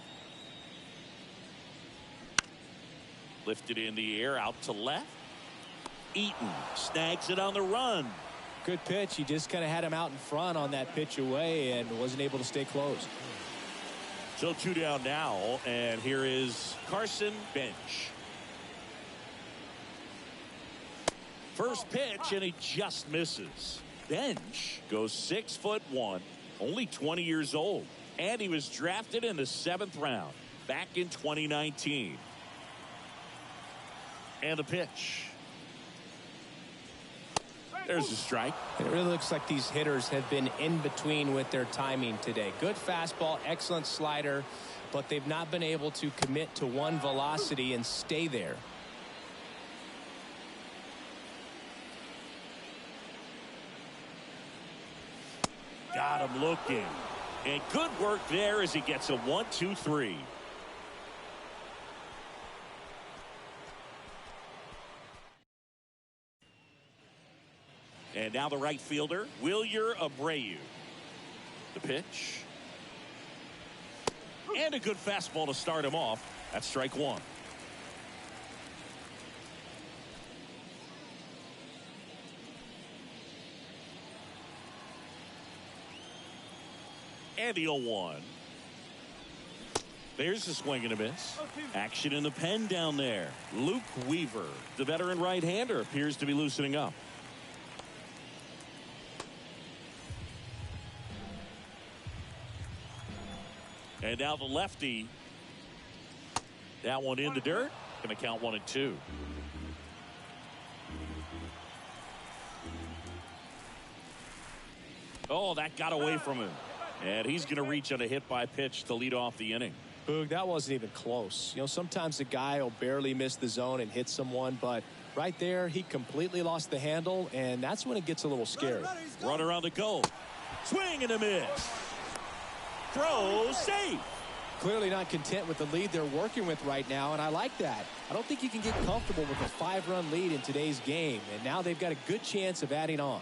Lifted in the air out to left. Eaton snags it on the run. Good pitch. He just kind of had him out in front on that pitch away and wasn't able to stay close. So 2 down now, and here is Carson Bench. First pitch, and he just misses. Bench goes 6'1", only 20 years old, and he was drafted in the 7th round back in 2019. And the pitch. There's a strike. It really looks like these hitters have been in between with their timing today. Good fastball, excellent slider, but they've not been able to commit to one velocity and stay there. Got him looking. And good work there as he gets a 1-2-3. And now the right fielder, Wilyer Abreu. The pitch. And a good fastball to start him off. That's strike 1. And the 0-1. There's the swing and a miss. Action in the pen down there. Luke Weaver, the veteran right-hander, appears to be loosening up. And now the lefty. That one in the dirt. Going to count 1-2. Oh, that got away from him. And he's going to reach on a hit by pitch to lead off the inning. Boog, that wasn't even close. You know, sometimes a guy will barely miss the zone and hit someone, but right there, he completely lost the handle, and that's when it gets a little scary. Runner on the go. Swing and a miss. Throw safe. Clearly not content with the lead they're working with right now, and I like that. I don't think you can get comfortable with a 5-run lead in today's game, and now they've got a good chance of adding on.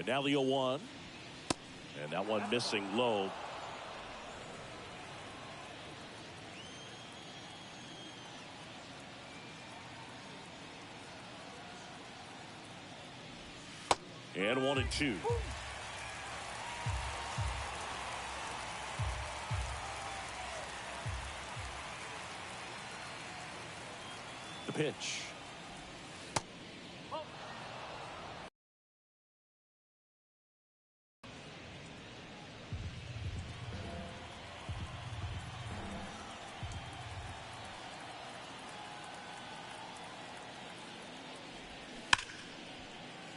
And now the 0-1. And that one missing low. And 1-2. The pitch.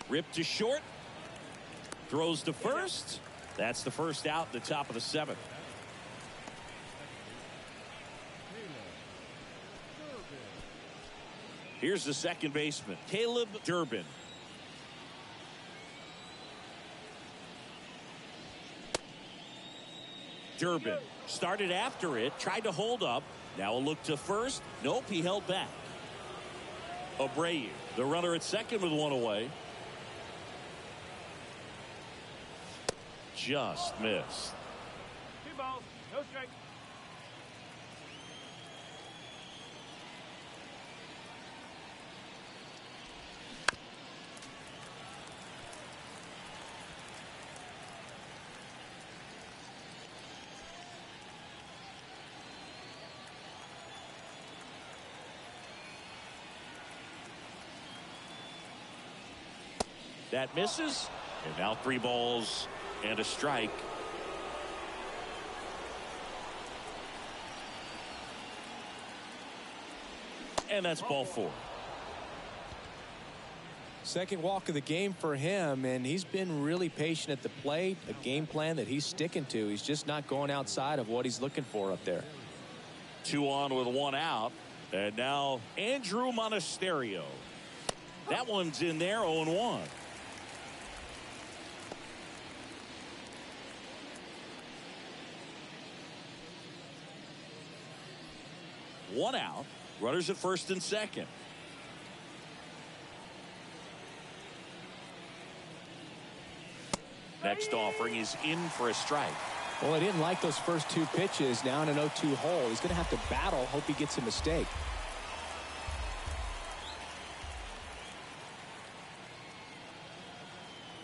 Ripped to short. Throws to first. That's the first out, the top of the 7th. Here's the second baseman, Caleb Durbin. Durbin started after it, tried to hold up. Now a look to first. Nope, he held back. Abreu, the runner at second with one away. Just missed. 2 balls, no strikes. That misses. And now 3 balls and a strike. And that's ball 4. Second walk of the game for him, and he's been really patient at the plate. A game plan that he's sticking to. He's just not going outside of what he's looking for up there. 2 on with 1 out. And now Andrew Monasterio. That one's in there, 0-1. One out. Runners at first and second. Next offering is in for a strike. Well, I didn't like those first 2 pitches. Now in an 0-2 hole. He's going to have to battle. Hope he gets a mistake.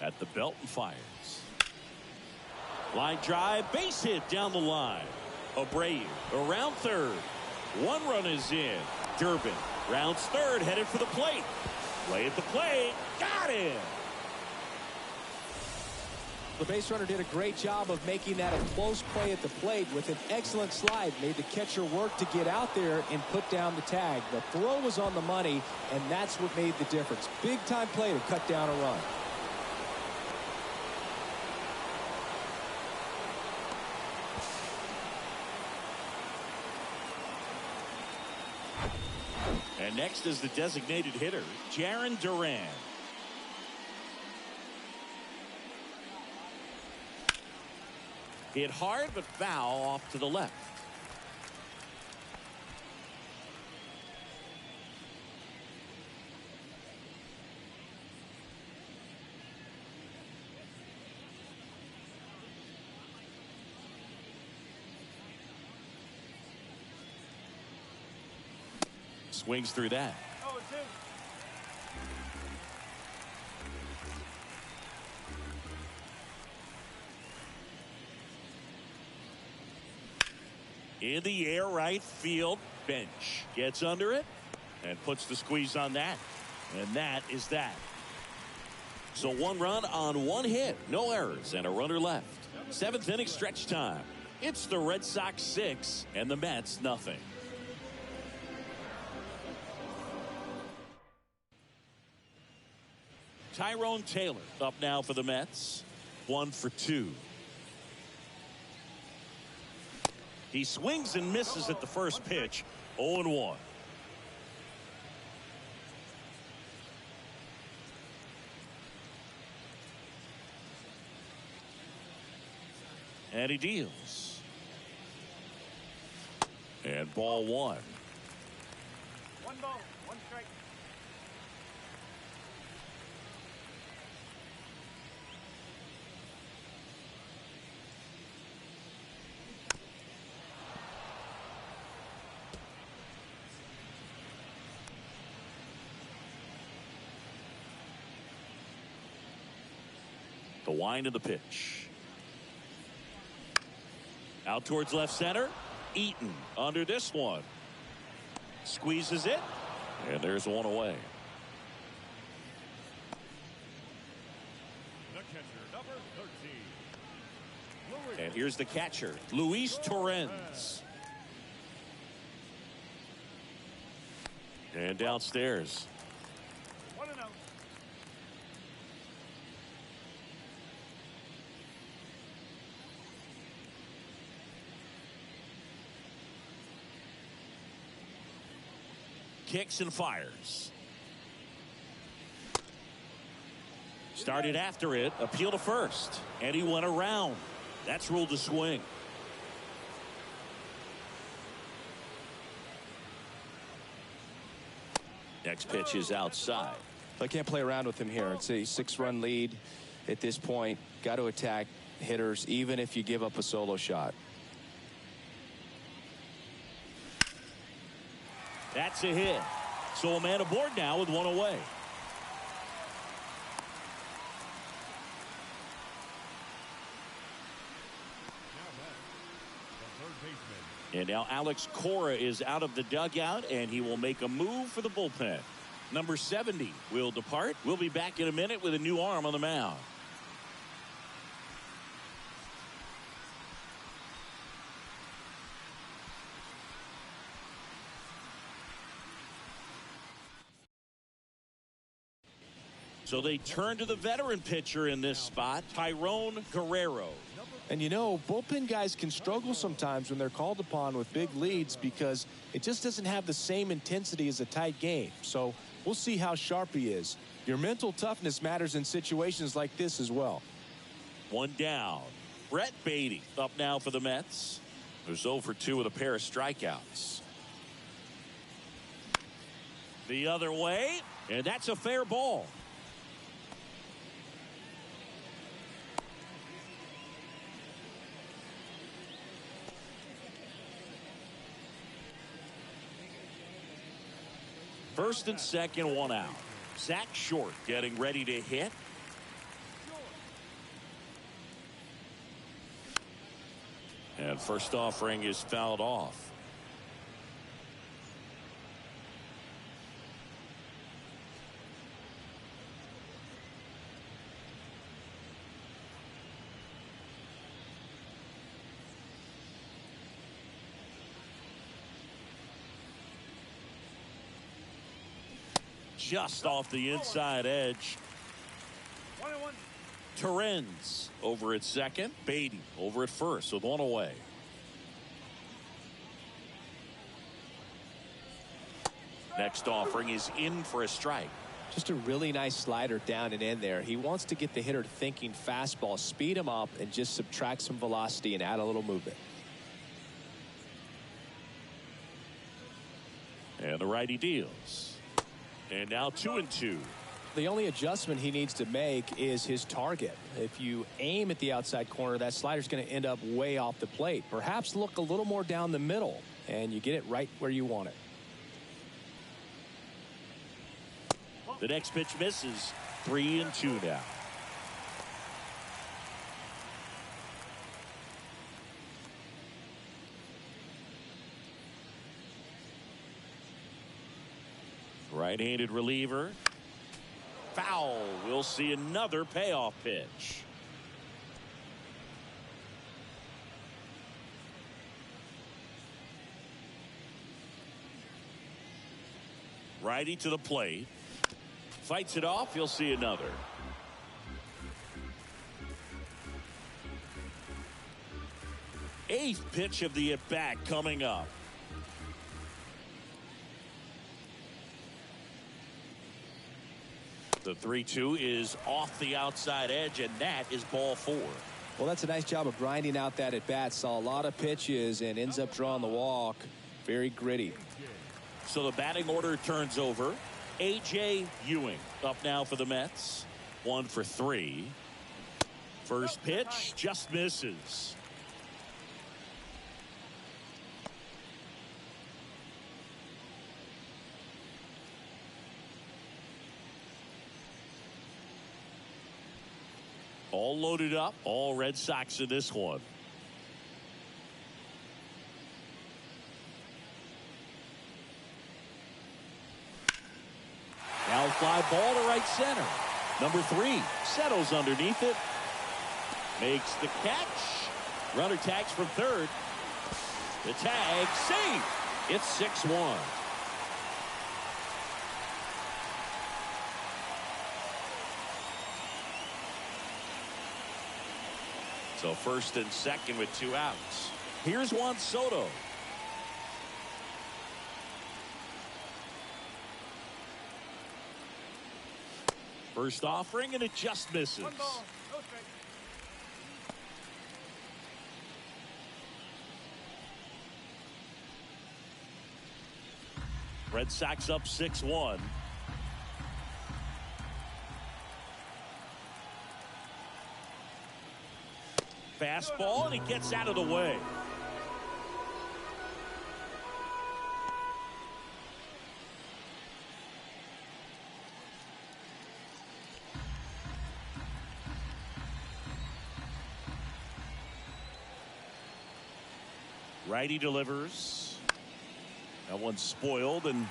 At the belt and fires. Line drive, base hit down the line. Abreu around third. 1 run is in. Durbin rounds third, headed for the plate. Play at the plate. Got him. The base runner did a great job of making that a close play at the plate with an excellent slide. Made the catcher work to get out there and put down the tag. The throw was on the money, and that's what made the difference. Big time play to cut down a run. And next is the designated hitter, Jarren Duran. Hit hard but foul off to the left. Swings through that. 0-2. In the air, right field. Bench gets under it and puts the squeeze on that. And that is that. So 1 run on 1 hit. No errors and a runner left. 7th inning stretch time. It's the Red Sox 6 and the Mets nothing. Tyrone Taylor up now for the Mets. 1 for 2. He swings and misses at the first pitch. 0-1. And he deals. And ball 1. 1 ball, 1 strike. wind of the pitch. Out towards left center. Eaton under this one. Squeezes it. And there's one away. The catcher, number 13. And here's the catcher, Luis Torrens. And downstairs. 1-0. Kicks and fires. Started after it, appeal to first, and he went around. That's ruled a swing. Next pitch is outside. I can't play around with him here. It's a 6-run lead at this point. Got to attack hitters even if you give up a solo shot. That's a hit. So a man aboard now with one away. And now Alex Cora is out of the dugout, and he will make a move for the bullpen. Number 70 will depart. We'll be back in a minute with a new arm on the mound. So they turn to the veteran pitcher in this spot, Tyrone Guerrero. And you know, bullpen guys can struggle sometimes when they're called upon with big leads because it just doesn't have the same intensity as a tight game. So we'll see how sharp he is. Your mental toughness matters in situations like this as well. One down. Brett Beatty up now for the Mets. Who's 0 for 2 with a pair of strikeouts. The other way, and that's a fair ball. First and second, one out. Zach Short getting ready to hit. And first offering is fouled off. Just off the inside edge. 1-1. Torrens over at second. Beatty over at first with one away. Next offering is in for a strike. Just a really nice slider down and in there. He wants to get the hitter thinking fastball, speed him up, and just subtract some velocity and add a little movement. And the righty deals. And now 2-2. The only adjustment he needs to make is his target. If you aim at the outside corner, that slider's going to end up way off the plate. Perhaps look a little more down the middle, and you get it right where you want it. The next pitch misses. 3-2 now. Right-handed reliever. Foul. We'll see another payoff pitch. Righty to the plate. Fights it off. You'll see another. Eighth pitch of the at-bat coming up. The 3-2 is off the outside edge, and that is ball 4. Well, that's a nice job of grinding out that at-bat. Saw a lot of pitches and ends up drawing the walk. Very gritty. So the batting order turns over. A.J. Ewing up now for the Mets. 1 for 3. First pitch just misses. All loaded up, all Red Sox in this one. Now fly ball to right center. Number 3 settles underneath it. Makes the catch. Runner tags from third. The tag, save. It's 6-1. So first and second with 2 outs. Here's Juan Soto. First offering, and it just misses. 1 ball, no strike. Red Sox up 6-1. Fastball, and it gets out of the way. Righty delivers. That one's spoiled, and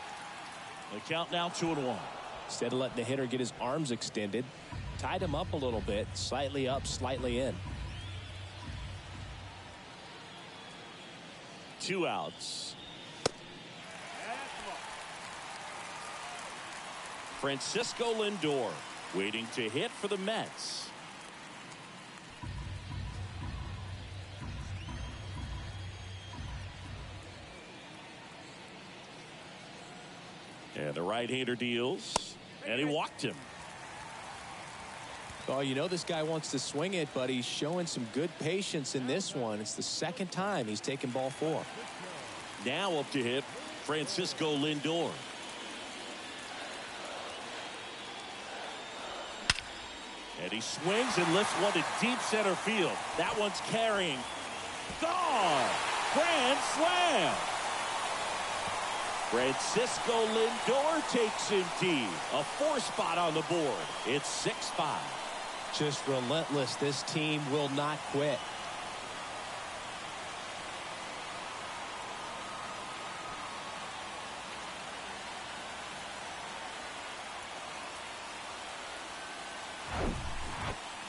the count now 2-1. Instead of letting the hitter get his arms extended, tied him up a little bit, slightly up, slightly in. 2 outs. Francisco Lindor waiting to hit for the Mets. And the right-hander deals, and he walked him. Oh, you know this guy wants to swing it, but he's showing some good patience in this one. It's the second time he's taken ball 4. Now up to hit Francisco Lindor. And he swings and lifts one to deep center field. That one's carrying. Gone! Grand slam! Francisco Lindor takes him deep. A 4 spot on the board. It's 6-5. Just relentless. This team will not quit.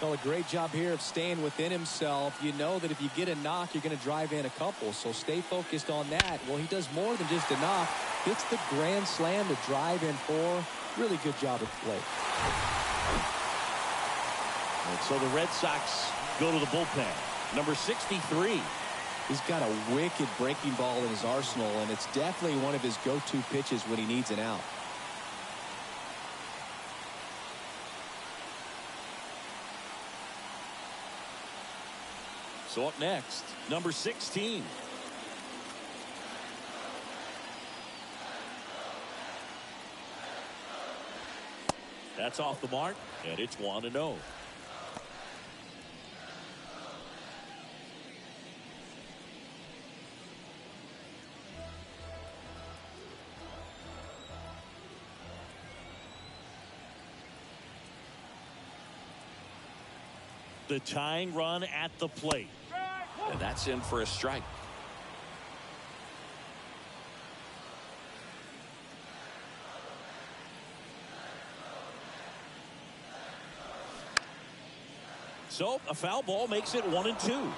Well, a great job here of staying within himself. You know that if you get a knock, you're going to drive in a couple. So stay focused on that. Well, he does more than just a knock. Hits the grand slam to drive in 4. Really good job at the plate. And so the Red Sox go to the bullpen. Number 63. He's got a wicked breaking ball in his arsenal, and it's definitely one of his go-to pitches when he needs an out. So up next, number 16. That's off the mark, and it's 1-0. The tying run at the plate. And that's in for a strike. So a foul ball makes it 1-2.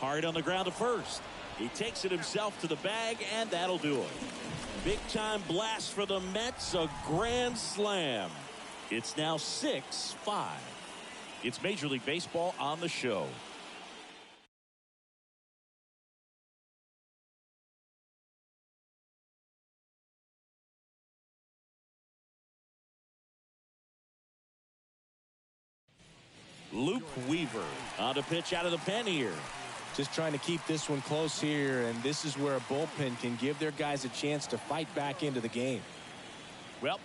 Hard on the ground to first. He takes it himself to the bag, and that'll do it. Big time blast for the Mets, a grand slam. It's now 6-5. It's Major League Baseball on the show. Luke Weaver on to pitch out of the pen here. Just trying to keep this one close here, and this is where a bullpen can give their guys a chance to fight back into the game. Well,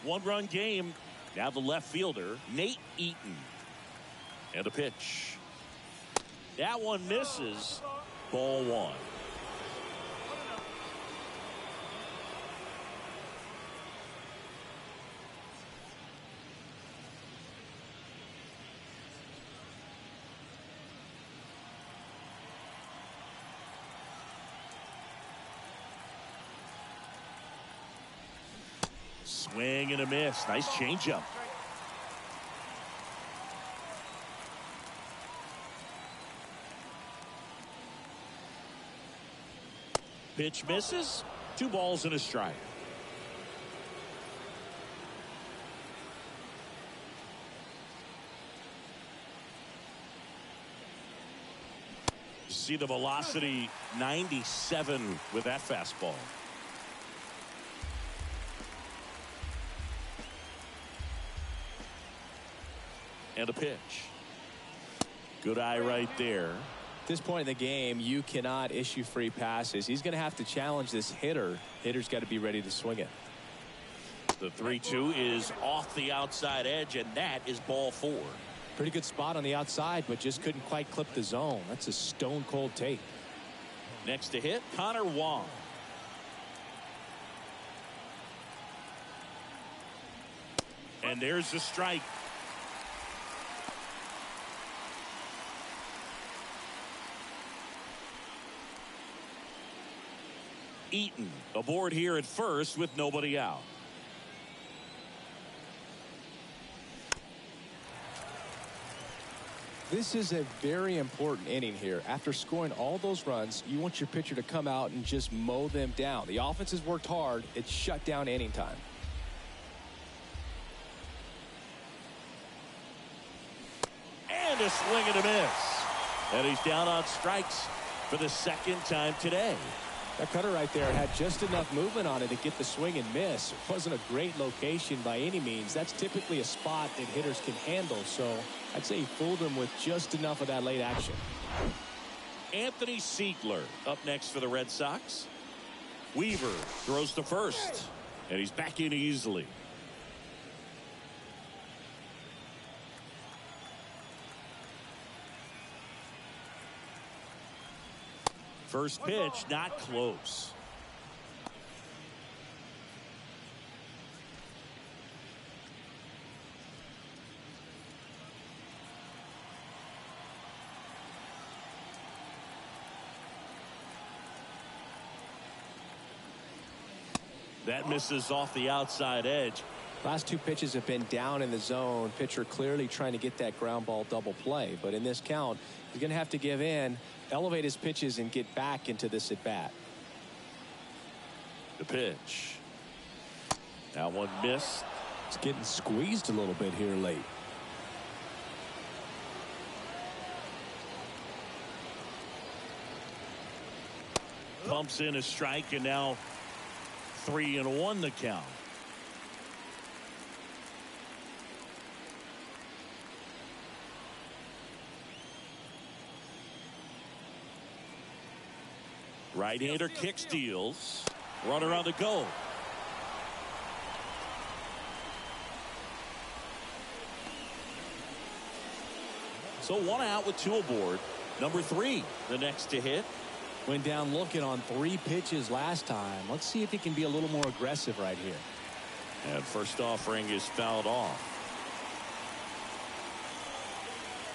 1-run game. Now the left fielder, Nate Eaton. And a pitch. That one misses. Ball one. Swing and a miss. Nice changeup. Pitch misses. 2 balls and a strike. See the velocity, 97 with that fastball. And a pitch. Good eye right there. At this point in the game, you cannot issue free passes. He's going to have to challenge this hitter. Hitter's got to be ready to swing it. The 3-2 is off the outside edge, and that is ball 4. Pretty good spot on the outside, but just couldn't quite clip the zone. That's a stone cold take. Next to hit, Connor Wong. And there's the strike. Eaton aboard here at first with nobody out. This is a very important inning here. After scoring all those runs, you want your pitcher to come out and just mow them down. The offense has worked hard. It's shut down inning time. And a swing and a miss. And he's down on strikes for the second time today. That cutter right there had just enough movement on it to get the swing and miss. It wasn't a great location by any means. That's typically a spot that hitters can handle. So I'd say he fooled him with just enough of that late action. Anthony Siegler up next for the Red Sox. Weaver throws to first. And he's back in easily. First pitch, not close. That misses off the outside edge. Last 2 pitches have been down in the zone. Pitcher clearly trying to get that ground ball double play. But in this count, he's going to have to give in, elevate his pitches, and get back into this at bat. The pitch. That one missed. It's getting squeezed a little bit here late. Pumps in a strike, and now 3-1 the count. Right-hander kick steals. Runner on the go. So 1 out with 2 aboard. Number 3, the next to hit. Went down looking on 3 pitches last time. Let's see if he can be a little more aggressive right here. And first offering is fouled off.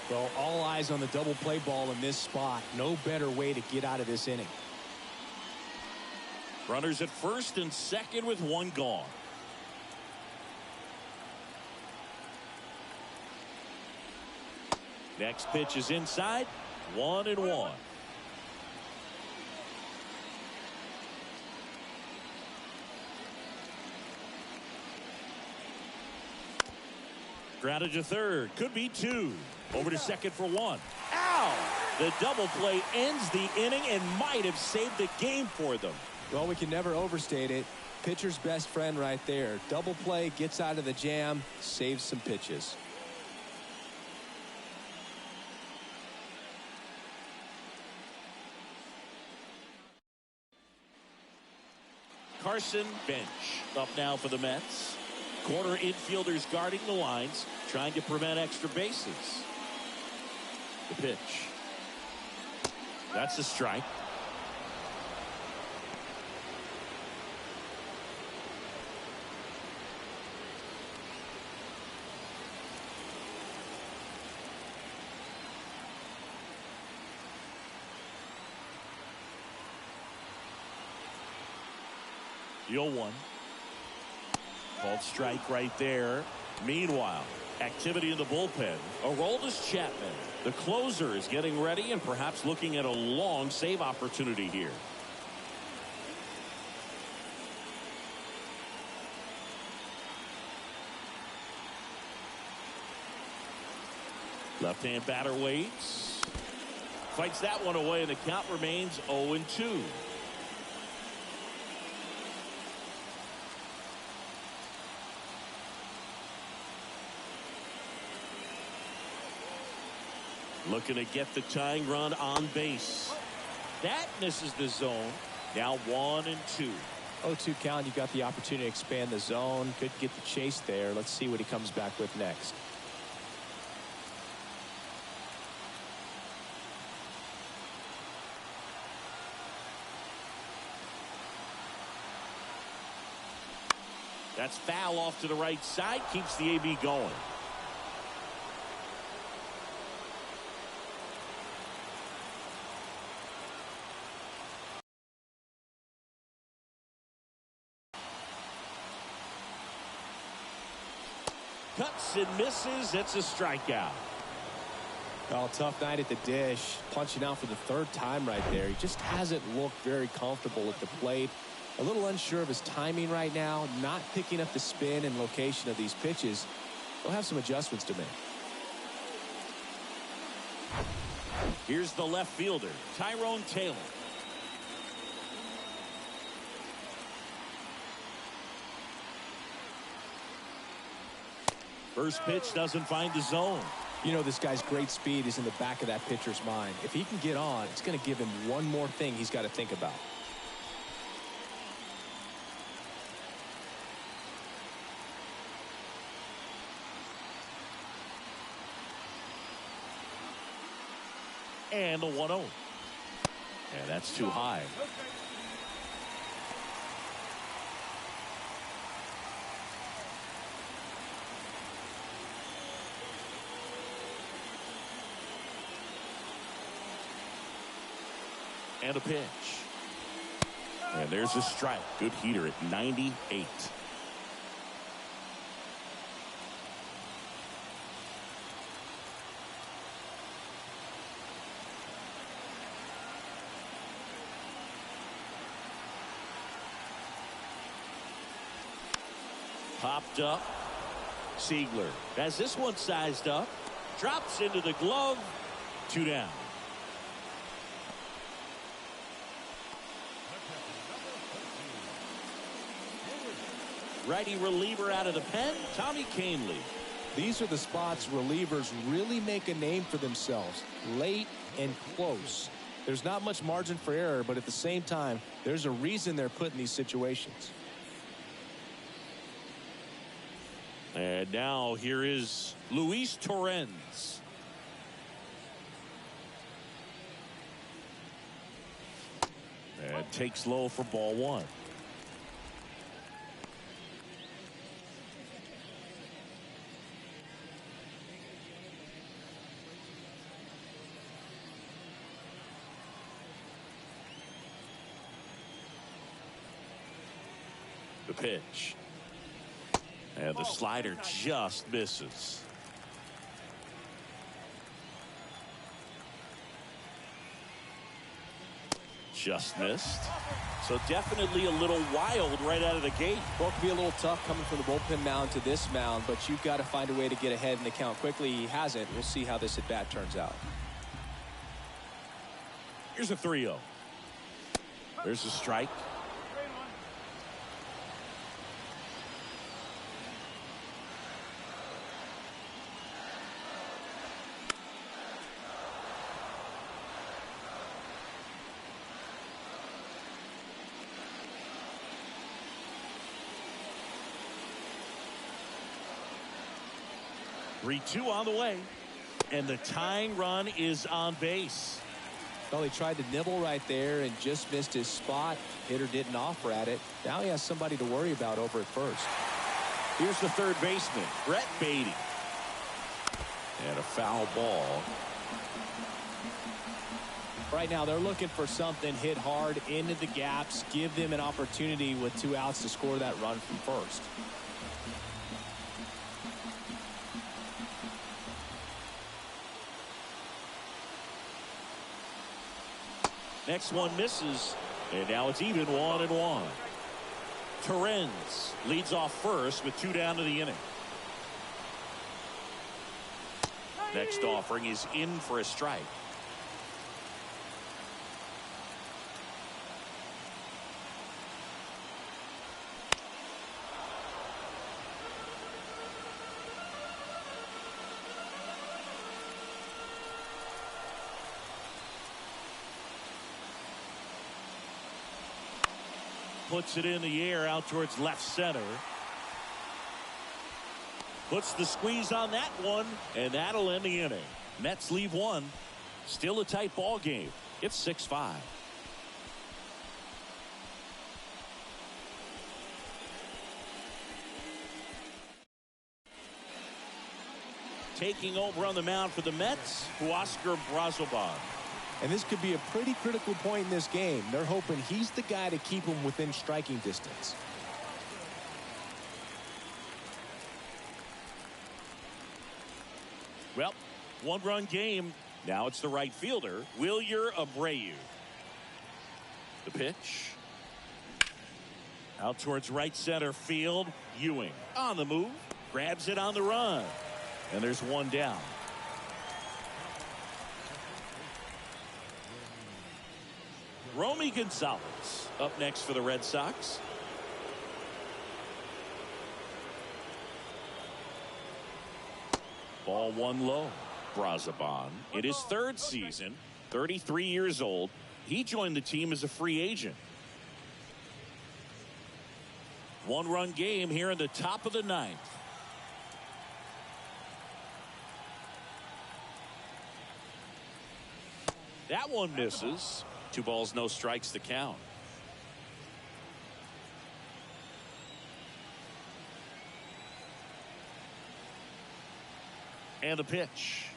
Well, all eyes on the double play ball in this spot. No better way to get out of this inning. Runners at first and second with 1 gone. Next pitch is inside. 1-1. Grounded to third. Could be 2. Over to second for 1. Ow! The double play ends the inning and might have saved the game for them. Well, we can never overstate it. Pitcher's best friend right there. Double play, gets out of the jam, saves some pitches. Carson Bench up now for the Mets. Corner infielders guarding the lines, trying to prevent extra bases. The pitch. That's a strike. The 0-1. Called strike right there. Meanwhile, activity in the bullpen. Aroldis Chapman, the closer, is getting ready and perhaps looking at a long save opportunity here. Left-hand batter waits. Fights that one away, and the count remains 0-2. Looking to get the tying run on base. That misses the zone. Now 1-2. 0-2 count. You got the opportunity to expand the zone. Could get the chase there. Let's see what he comes back with next. That's foul off to the right side. Keeps the AB going. Cuts and misses. It's a strikeout. Oh, tough night at the dish. Punching out for the third time right there. He just hasn't looked very comfortable at the plate. A little unsure of his timing right now. Not picking up the spin and location of these pitches. He'll have some adjustments to make. Here's the left fielder, Tyrone Taylor. First pitch doesn't find the zone. You know, this guy's great speed is in the back of that pitcher's mind. If he can get on, it's going to give him one more thing he's got to think about. And a 1-0. And that's too high. And a pitch. And there's a strike. Good heater at 98. Popped up. Siegler has this one sized up. Drops into the glove. 2 down. Righty reliever out of the pen, Tommy Kahnle. These are the spots relievers really make a name for themselves. Late and close. There's not much margin for error, but at the same time, there's a reason they're put in these situations. And now here is Luis Torrens. And takes low for ball 1. The pitch. And the slider just misses. Just missed. So definitely a little wild right out of the gate. Well, it could be a little tough coming from the bullpen mound to this mound, but you've got to find a way to get ahead in the count quickly. He hasn't. We'll see how this at bat turns out. Here's a 3-0. There's a strike. 3-2 on the way. And the tying run is on base. Well, he tried to nibble right there and just missed his spot. Hitter didn't offer at it. Now he has somebody to worry about over at first. Here's the third baseman, Brett Beatty. And a foul ball. Right now they're looking for something hit hard into the gaps, give them an opportunity with 2 outs to score that run from first. Next one misses, and now it's even 1-1. Torrens leads off first with 2 down to the inning. Next offering is in for a strike. Puts it in the air out towards left center. Puts the squeeze on that one, and that'll end the inning. Mets leave one. Still a tight ball game. It's 6-5. Taking over on the mound for the Mets, Oscar Brazoban. And this could be a pretty critical point in this game. They're hoping he's the guy to keep them within striking distance. Well, 1-run game. Now it's the right fielder, Wilyer Abreu. The pitch. Out towards right center field. Ewing on the move. Grabs it on the run. And there's one down. Romy Gonzalez up next for the Red Sox. Ball one low. Brazoban in his 3rd season, 33 years old. He joined the team as a free agent. 1-run game here in the top of the 9th. That one misses. 2 balls, no strikes to count. And the pitch.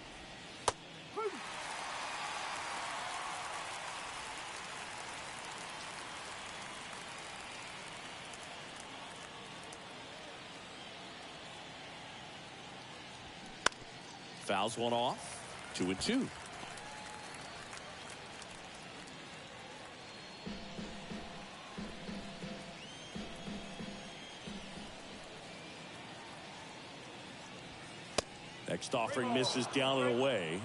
Fouls one off. 2-2. Next offering misses down and away.